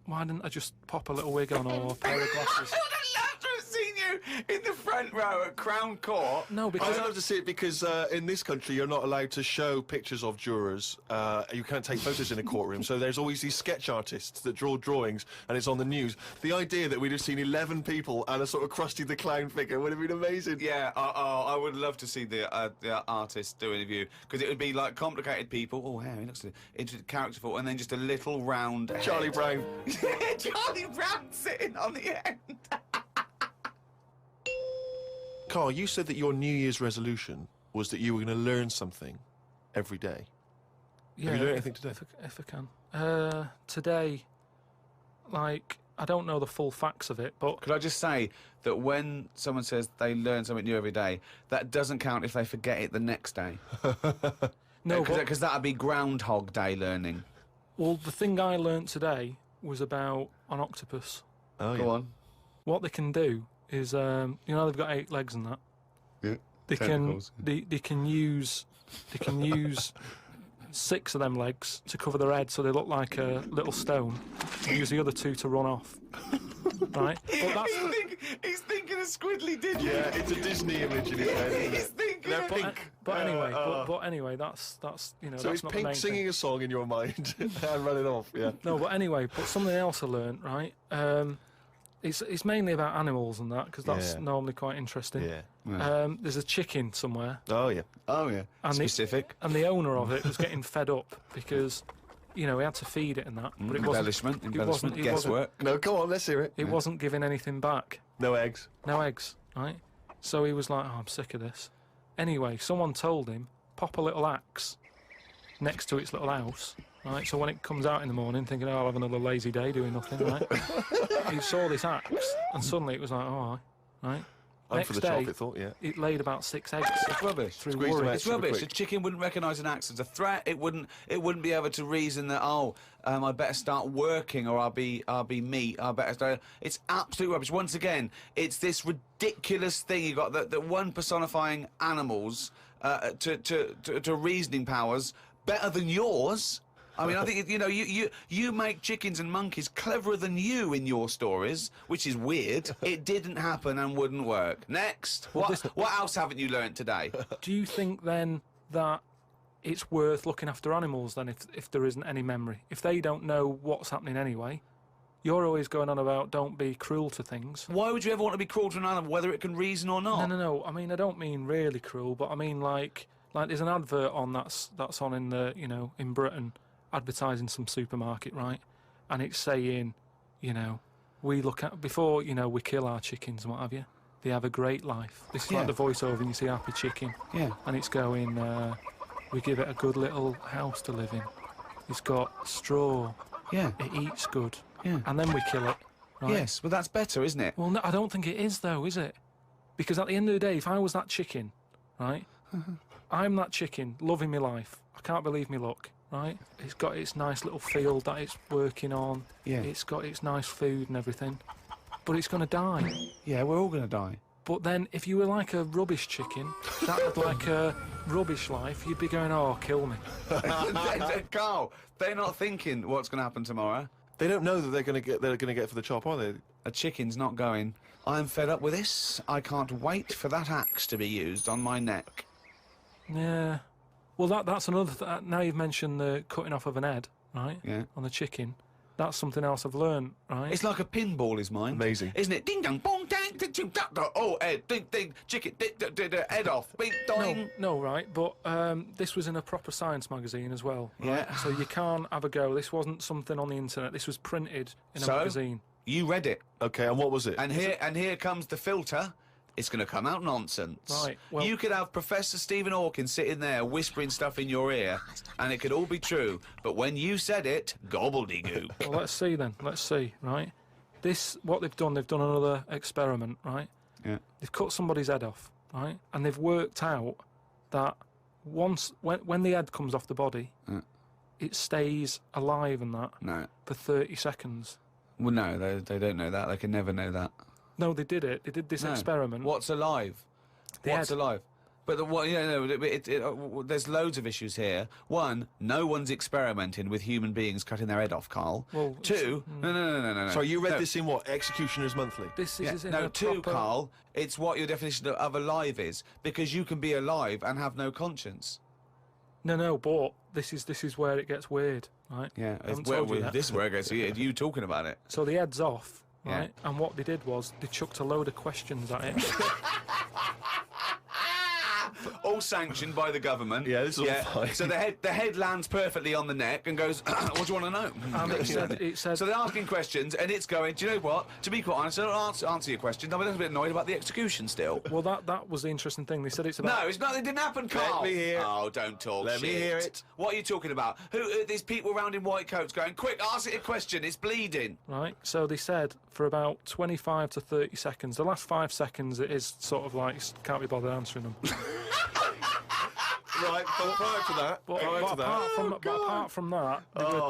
why didn't I just pop a little wig on or a pair of glasses? I would have loved to have seen you in the front row at Crown Court. No, I'd because love to see it because in this country you're not allowed to show pictures of jurors. You can't take photos in a courtroom, so there's always these sketch artists that draw drawings, and it's on the news. The idea that we'd have seen 11 people and a sort of Krusty the Clown figure would have been amazing. Yeah, I would love to see the artist do an interview, because it would be like complicated people. Oh, yeah, he looks into characterful, and then just a little round Charlie head. Brown. Charlie Brown sitting on the end. Carl, you said that your New Year's resolution was that you were going to learn something every day. yeah, Have you learned anything today? if I can. Today, like, I don't know the full facts of it, but Could I just say that when someone says they learn something new every day, that doesn't count if they forget it the next day. no. Because that'd be Groundhog Day learning. Well, the thing I learnt today was about an octopus. Oh, Go on. What they can do is, they've got 8 legs and that. Yeah. They Tentacles. they can use 6 of them legs to cover their head, so they look like a little stone. And use the other 2 to run off. Right? But that's He's thinking of Squidly Diddly. Yeah, it's a Disney image in his head, isn't He's it? thinking They're of pink. but anyway, but anyway, that's So that's it's not the Pink main singing thing. a song in your mind and running off, yeah. No, but anyway, but something else I learnt, right? It's mainly about animals and that, because that's Yeah. normally quite interesting. Yeah. There's a chicken somewhere, Oh, yeah. Oh, yeah. And Specific. and the owner of it was getting fed up because, he had to feed it and that, but it wasn't. Embellishment. it Guesswork. No, come on, let's hear it. It wasn't giving anything back. No eggs. No eggs, right? So he was like, "Oh, I'm sick of this." Anyway, someone told him, pop a little axe next to its little house, right? So when it comes out in the morning, thinking, "Oh, I'll have another lazy day doing nothing," right? He saw this axe, and suddenly it was like, "Oh, right." I'm Next for the day, chocolate thought, yeah. it laid about 6 eggs. It's rubbish. Through Squeeze them worry. out. It's super rubbish. quick. A chicken wouldn't recognise an axe as a threat. It wouldn't be able to reason that I better start working or I'll be meat. I better start. It's absolute rubbish. Once again, it's this ridiculous thing you got that one personifying animals to reasoning powers better than yours. I mean, I think you make chickens and monkeys cleverer than you in your stories, which is weird. It didn't happen and wouldn't work. Next, what else haven't you learnt today? Do you think then that it's worth looking after animals then if there isn't any memory? If they don't know what's happening anyway, you're always going on about don't be cruel to things. Why would you ever want to be cruel to an animal, whether it can reason or not? No. I mean, I don't mean really cruel, but I mean like there's an advert on that's on in the in Britain, advertising some supermarket, right? And it's saying, we look at before we kill our chickens and what have you. They have a great life. This is like the voiceover, and you see Happy Chicken. Yeah. And it's going, we give it a good little house to live in. It's got straw. Yeah. It eats good. Yeah. And then we kill it. Right? Yes, well, that's better, isn't it? Well, no, I don't think it is, though, is it? Because at the end of the day, if I was that chicken, right, I'm that chicken, loving my life. I can't believe me luck, right? It's got its nice little field that it's working on. Yeah. It's got its nice food and everything. But it's going to die. Yeah, we're all going to die. But then, if you were like a rubbish chicken, that had like a rubbish life, you'd be going, "Oh, kill me." Carl, they're not thinking what's going to happen tomorrow. They don't know that they're going to get for the chop, are they? A chicken's not going, I'm fed up with this. I can't wait for that axe to be used on my neck. Yeah. Well, that's another. Now you've mentioned the cutting off of an head, right? Yeah. On the chicken. That's something else I've learned, right? It's like a pinball is mine. Amazing. Isn't it? Ding dong, bong, dang, ding, ding, da, da. Oh, head, ding, ding, chicken, head off, bing, dong. No, right, but this was in a proper science magazine as well. Right? Yeah. So you can't have a go. This wasn't something on the internet. This was printed in a magazine. You read it. Okay, and what was it? And here comes the filter. It's going to come out nonsense. Right, well- you could have Professor Stephen Hawking sitting there whispering stuff in your ear, and it could all be true. But when you said it, gobbledygook. Well, let's see then. Let's see, right? What they've done another experiment, right? Yeah. They've cut somebody's head off, right? And they've worked out that when the head comes off the body, it stays alive and that No. for 30 seconds. Well, no, they don't know that. They can never know that. No, they did it. They did this No. experiment. What's alive? The What's head. alive? But there's loads of issues here. One, no one's experimenting with human beings cutting their head off, Carl. Well, two, no. Sorry, you read No. this in what? Executioners Monthly? This Yeah, is in no, a two, proper... Carl. It's what your definition of alive is, because you can be alive and have no conscience. No, but this is where it gets weird, right? Yeah, I haven't told you that. this is where it goes. You talking about it? So the head's off, Yeah. right? And what they did was they chucked a load of questions at it. All sanctioned by the government. Yeah, this is all fine. So the head lands perfectly on the neck and goes, "What do you want to know?" And it said, So they're asking questions, and it's going, do you know what? To be quite honest, I don't answer your question. I'm a little bit annoyed about the execution still. well, that was the interesting thing. They said it's about... No, it's not. It didn't happen, Carl. me hear. Oh, don't talk Let me shit. hear it. What are you talking about? Who these people around in white coats going, quick, ask it a question. It's bleeding. Right, so they said for about 25 to 30 seconds. The last 5 seconds, it is sort of like, can't be bothered answering them. Right, but prior to that, But, apart from that,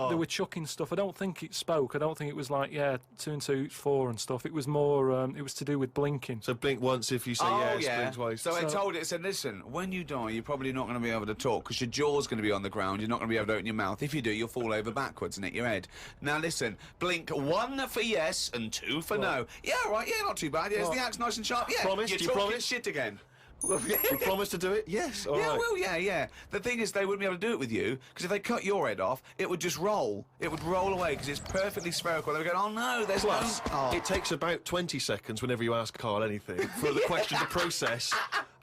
they were chucking stuff. I don't think it spoke. I don't think it was like, 2 and 2 is 4 and stuff. It was more, it was to do with blinking. so blink once if you say yes, blink twice. So I told it, said, listen, when you die, you're probably not going to be able to talk because your jaw's going to be on the ground. You're not going to be able to open your mouth. If you do, you'll fall over backwards and hit your head. Now, listen, blink 1 for yes and 2 for no. Yeah, right, yeah, not too bad. Yeah, is the axe nice and sharp? Yeah, Promise? you're Do you talking promise? shit again. You promise to do it? Yes. All Yeah, right. well, yeah. The thing is, they wouldn't be able to do it with you, because if they cut your head off, it would just roll. It would roll away, because it's perfectly spherical. They would go, oh, no, there's Plus, no... it takes about 20 seconds whenever you ask Carl anything for the question to process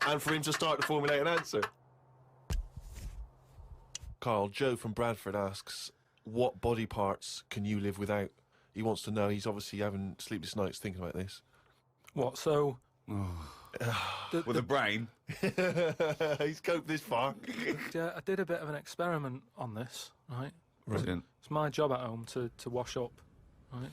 and for him to start to formulate an answer. Carl, Joe from Bradford asks, what body parts can you live without? He wants to know. He's obviously having sleepless nights thinking about this. What, so... With a brain. He's coped this far. Yeah, I did a bit of an experiment on this, right? Brilliant. It's my job at home to wash up, right?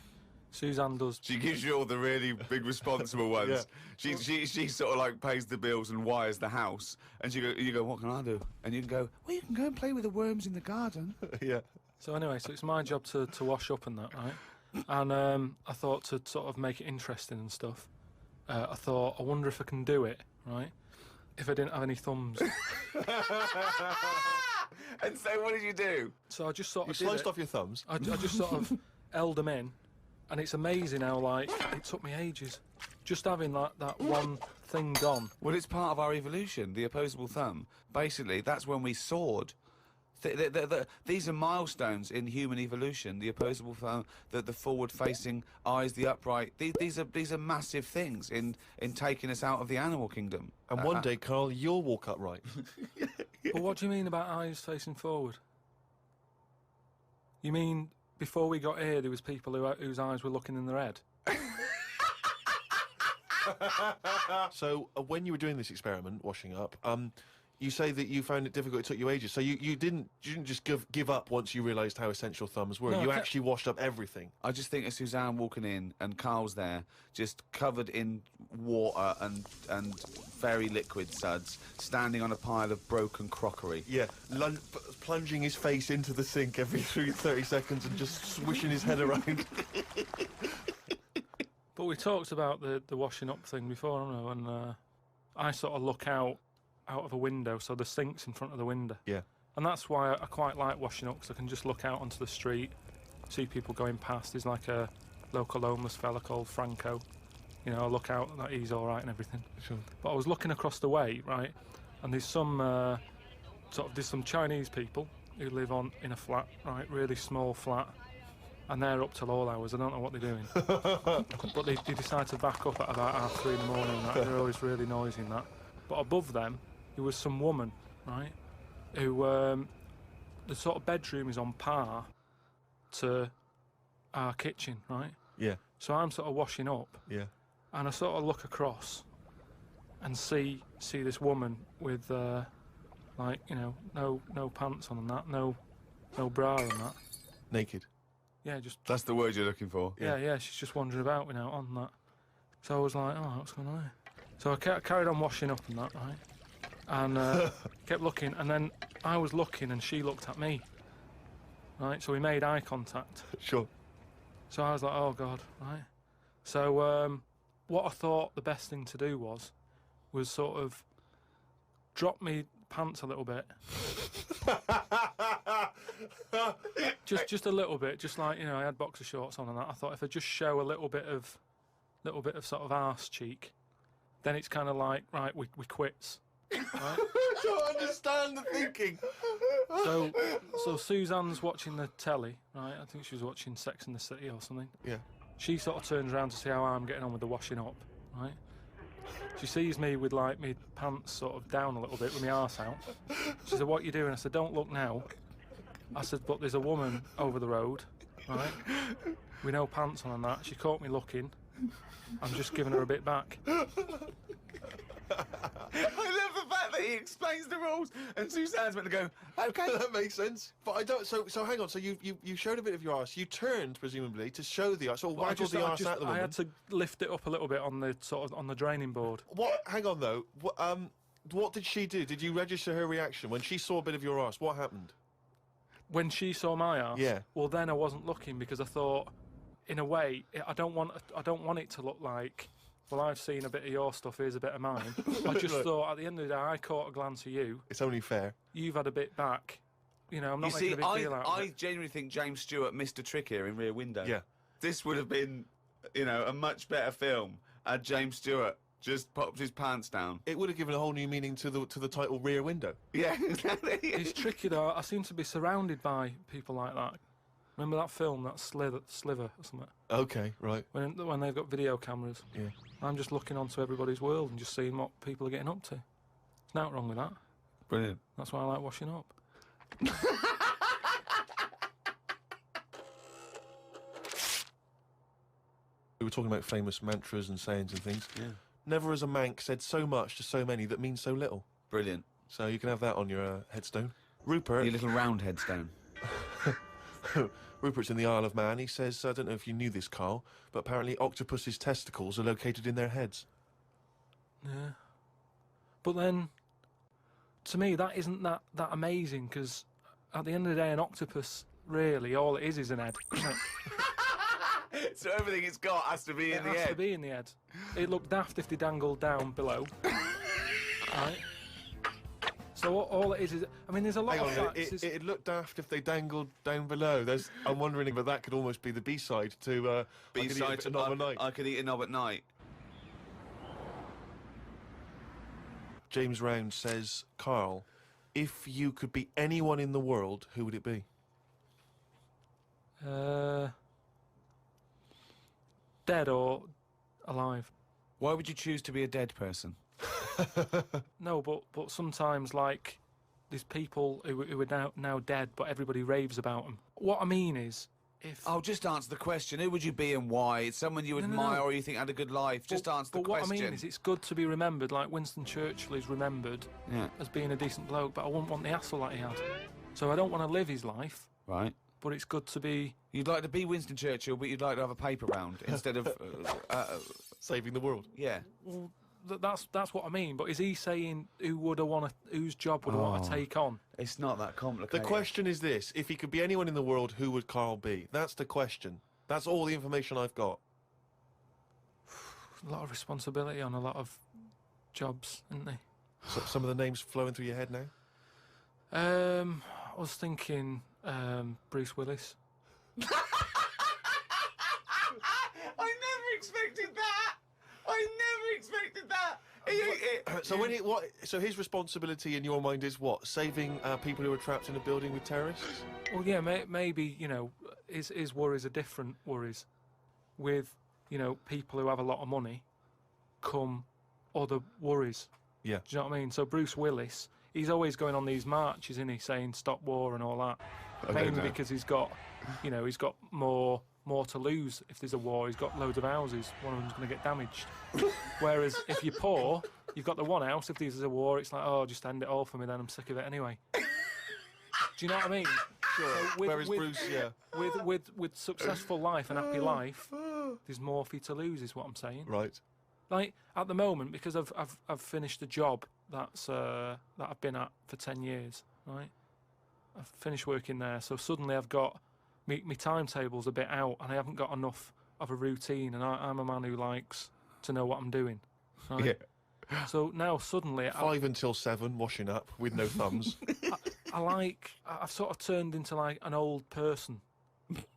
Suzanne does... She gives you all the really big responsible ones. Yeah. She sort of like pays the bills and wires the house. And you go, what can I do? And you can go, well, you can go and play with the worms in the garden. Yeah. So anyway, so it's my job to wash up and that, right? And I thought to sort of make it interesting and stuff, I thought, I wonder if I can do it, right? If I didn't have any thumbs. And so what did you do? So I just sort You of did sliced it. off your thumbs. I just sort of held them in, and it's amazing how, like, it took me ages. Just having that one thing gone. Well, it's part of our evolution, the opposable thumb. Basically, that's when we soared. These are milestones in human evolution. The opposable thumb, the forward-facing eyes, the upright. These are massive things in taking us out of the animal kingdom. And one day, Carl, you'll walk upright. But what do you mean about eyes facing forward? You mean before we got here, there was people whose eyes were looking in their head? So, when you were doing this experiment, washing up, you say that you found it difficult. It took you ages. So you didn't just give up once you realised how essential thumbs were. No, you actually washed up everything. I just think of Suzanne walking in and Carl's there, just covered in water and very liquid suds, standing on a pile of broken crockery. Yeah, plunging his face into the sink every 30 seconds and just swishing his head around. But we talked about the washing up thing before, haven't we? And I sort of look out of a window, so the sink's in front of the window. Yeah. And that's why I quite like washing up, because I can just look out onto the street, see people going past. There's like a local homeless fella called Franco. You know, I look out, like, he's all right and everything. Sure. But I was looking across the way, right, and there's some there's some Chinese people who live in a flat, right, really small flat, and they're up till all hours. I don't know what they're doing. But they decide to back up at about 3:30 in the morning, and that. They're always really noisy and that. But above them, there was some woman, right, who the sort of bedroom is on par to our kitchen, right? Yeah. So I'm sort of washing up, Yeah. and I sort of look across and see this woman with like, you know, no pants on and that, no bra and that. Naked. Yeah, just That's the word you're looking for. yeah, she's just wandering about, you know, on that. So I was like, oh, what's going on here? So I carried on washing up and that, right? And kept looking, and then I was looking and she looked at me. Right, so we made eye contact. Sure. So I was like, oh God, right? So what I thought the best thing to do was sort of dropped me pants a little bit. just a little bit, just like, you know, I had boxer shorts on and that. I thought if I just show a little bit of sort of arse cheek, then it's kind of like, right, we quits. Right? I don't understand the thinking. So Suzanne's watching the telly, right? I think she was watching Sex and the City or something. Yeah. She sort of turns around to see how I'm getting on with the washing up, right? She sees me with like my pants sort of down a little bit with my arse out. She said, "What are you doing?" I said, "Don't look now." I said, "But there's a woman over the road, right? With no pants on and that." She caught me looking. I'm just giving her a bit back. I love the fact that he explains the rules, and Suzanne's meant to go, okay. That makes sense. But I don't. So hang on. So you showed a bit of your arse. You turned presumably to show the arse, or waggled the arse at the woman. I had to lift it up a little bit on the sort of on the draining board. What? Hang on though. What did she do? Did you register her reaction when she saw a bit of your arse? What happened? When she saw my arse, Yeah. Well, then I wasn't looking because I thought, in a way, I don't want it to look like, well, I've seen a bit of your stuff, here's a bit of mine. I just Right. thought, at the end of the day, I caught a glance of you. It's only fair. You've had a bit back. You know, I'm not You making see, a big deal out of I it. genuinely think James Stewart missed a trick here in Rear Window. Yeah. This would have been, you know, a much better film had James Stewart just popped his pants down. It would have given a whole new meaning to the title Rear Window. Yeah, exactly. It's tricky, though. I seem to be surrounded by people like that. Remember that film, that Sliver or something? Okay, right. When they've got video cameras. Yeah. I'm just looking onto everybody's world and just seeing what people are getting up to. There's nothing wrong with that. Brilliant. That's why I like washing up. We were talking about famous mantras and sayings and things. Yeah. Never has a Manc said so much to so many that means so little. Brilliant. So you can have that on your headstone. Rupert. Your little round headstone. Rupert's in the Isle of Man. He says, I don't know if you knew this, Carl, but apparently octopus's testicles are located in their heads. Yeah. But then, to me, that isn't that amazing, because at the end of the day, an octopus, really, all it is an head, isn't it? So everything it's got has to be in the It has to head. be in the head. It looked daft if they dangled down below. Right? So all it is, I mean, there's a lot Hang of on, facts. it'd look daft if they dangled down below. I'm wondering if that could almost be the B-side to Besides, a knob at night. I could eat a knob at night. James Round says, Carl, if you could be anyone in the world, who would it be? Dead or alive? Why would you choose to be a dead person? No, but sometimes, like, there's people who are now dead, but everybody raves about them. What I mean is, if... Oh, just answer the question. Who would you be and why? It's someone you No, no, admire no. or you think had a good life. Just answer the but question. What I mean is, it's good to be remembered, like Winston Churchill is remembered Yeah. as being a decent bloke, but I wouldn't want the hassle that he had. So I don't want to live his life, Right. but it's good to be... You'd like to be Winston Churchill, but you'd like to have a paper round instead of... Saving the world. yeah. Well, that's what I mean. But is he saying whose job would I want to take on? It's not that The complicated. question is this. If he could be anyone in the world, who would Carl be? That's the question. That's all the information I've got. A lot of responsibility on a lot of jobs, isn't there? So, some of the names flowing through your head now? I was thinking Bruce Willis. I never expected that. I never expected that. So his responsibility in your mind is what? Saving people who are trapped in a building with terrorists? Well, yeah, maybe, you know, his worries are different worries. With, you know, people who have a lot of money come other worries. Yeah. Do you know what I mean? So Bruce Willis, he's always going on these marches, isn't he, saying stop war and all that. Mainly because he's got, you know, he's got more to lose if there's a war. He's got loads of houses. One of them's going to get damaged. Whereas if you're poor, you've got the one house. If there's a war, it's like, oh, just end it all for me then. I'm sick of it anyway. Do you know what I mean? Sure. So Whereas Bruce, yeah. With successful life and happy life, there's more for you to lose, is what I'm saying. Right. Like at the moment, because I've finished a job that I've been at for 10 years, right? I've finished working there, so suddenly I've got my timetable's a bit out, and I haven't got enough of a routine. And I'm a man who likes to know what I'm doing. Right? Yeah. So now suddenly, 5 until 7, washing up with no thumbs. I've sort of turned into like an old person,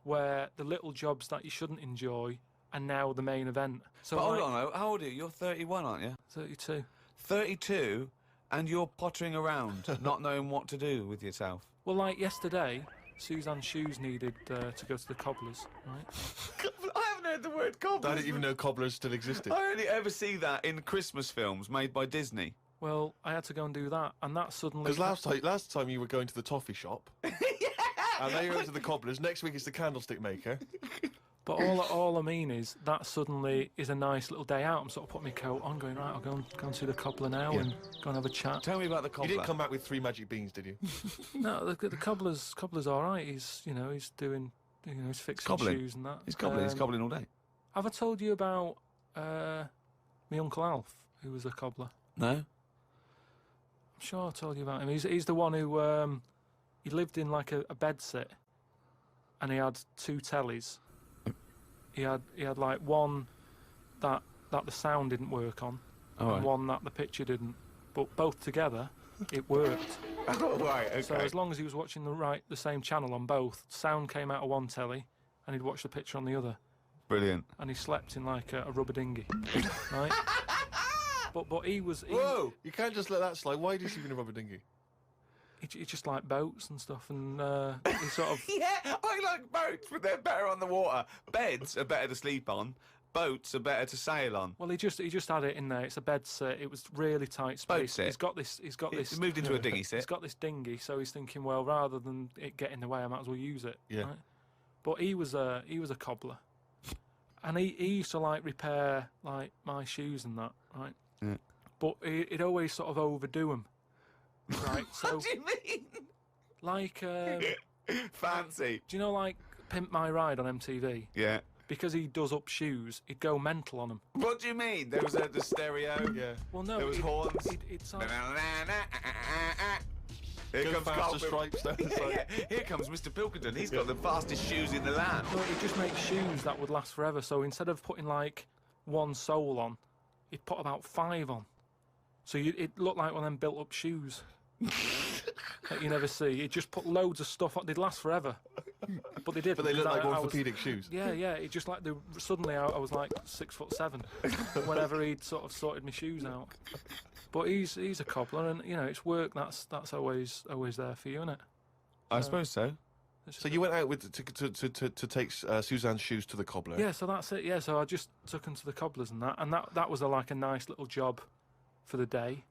where the little jobs that you shouldn't enjoy are now the main event. So But hold like, on, though. How old are you? You're 31, aren't you? 32. 32, and you're pottering around, not knowing what to do with yourself. Well, like yesterday, Suzanne's shoes needed to go to the cobblers, right? I haven't heard the word cobbler. I didn't even know cobblers still existed. I only ever see that in Christmas films made by Disney. Well, I had to go and do that, and that suddenly... Because last time you were going to the toffee shop, and now you're going to the cobblers. Next week it's the candlestick maker. But all I mean is that suddenly is a nice little day out. I'm sort of putting my coat on, going, right, I'll go and see the cobbler now and go and have a chat. Tell me about the cobbler. You didn't come back with 3 magic beans, did you? No, the cobbler's all right. He's doing, he's fixing Cobbling. shoes and that. He's cobbling all day. Have I told you about my Uncle Alf, who was a cobbler? No? I'm sure I told you about him. He's the one who he lived in like a bed sit, and he had 2 tellies. He had like one that the sound didn't work on, and one that the picture didn't. But both together, it worked. Oh, right, okay. So as long as he was watching the same channel on both, sound came out of one telly, and he'd watch the picture on the other. Brilliant. And he slept in like a rubber dinghy, right? But he was. Whoa! You can't just let that slide. Why did he sleep in a rubber dinghy? He just liked boats and stuff, and he sort of. Yeah, I like boats, but they're better on the water. Beds are better to sleep on. Boats are better to sail on. Well, he just had it in there. It's a bed set. It was really tight space. Boat sit. He's got this. He's moved into a dinghy He's sit. got this dinghy, so he's thinking, well, rather than it get in the way, I might as well use it. Yeah. Right? But he was a cobbler, and he used to like repair like my shoes and that, right? Yeah. But he'd always sort of overdo them, right? So What do you mean? like, Fancy. do you know like Pimp My Ride on MTV? Yeah. Because he does up shoes, he'd go mental on them. What do you mean? There was the stereo. Yeah. Well, no, There was horns. He'd sound, Here Go comes faster Carl stripes down the side. Yeah, here comes Mr. Pilkington. He's got the fastest shoes in the land. no, he'd just make shoes that would last forever. So instead of putting like one sole on, he'd put about 5 on. So it looked like one of them built-up shoes that you never see. He'd just put loads of stuff on. They'd last forever, but they did. But they look because like I was- orthopedic shoes. Yeah, it just like suddenly I was like 6'7" whenever he'd sort of sorted my shoes out. But he's a cobbler, and it's work that's always there for you, isn't it? I suppose so. So you went out with to take Suzanne's shoes to the cobbler. Yeah, so that's it. Yeah, so I just took him to the cobblers and that was like a nice little job for the day.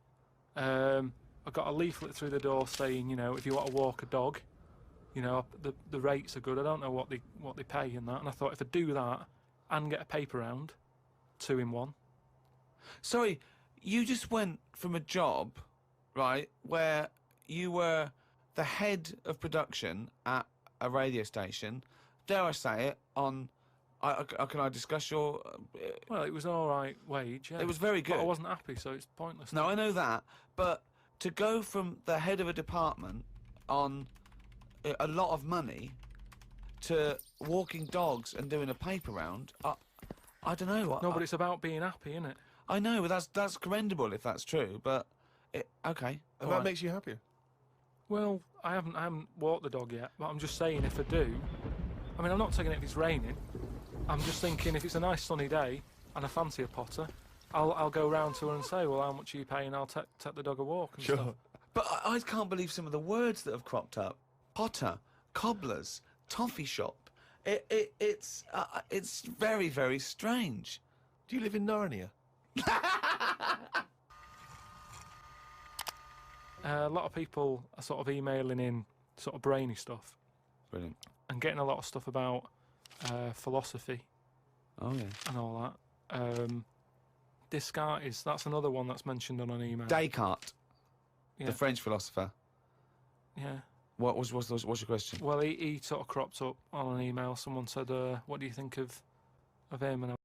I got a leaflet through the door saying, if you want to walk a dog, the rates are good. I don't know what they pay and that. And I thought if I do that and get a paper round, 2 in 1. Sorry, you just went from a job, right, where you were the head of production at a radio station. Dare I say it? Can I discuss your? Well, it was an all right wage. Yeah. It was very good. But I wasn't happy, so it's pointless. No, I know that, but to go from the head of a department on a lot of money to walking dogs and doing a paper round, I don't know. No, but it's about being happy, isn't it? I know, but that's commendable if that's true. But okay, And all that right. makes you happier. Well, I haven't walked the dog yet, but I'm just saying if I do, I mean, I'm not taking it if it's raining. I'm just thinking if it's a nice sunny day and I fancy a potter, I'll go round to her and say, well, how much are you paying? I'll take the dog a walk and stuff. But I can't believe some of the words that have cropped up: potter, cobblers, toffee shop. It's very, very strange. Do you live in Narnia? A lot of people are sort of emailing in sort of brainy stuff Brilliant. and getting a lot of stuff about philosophy Oh yeah. and all that. Descartes, that's another one that's mentioned on an email. Descartes, Yeah. the French philosopher. Yeah. What's your question? Well, he sort of cropped up on an email. Someone said, what do you think of him? And I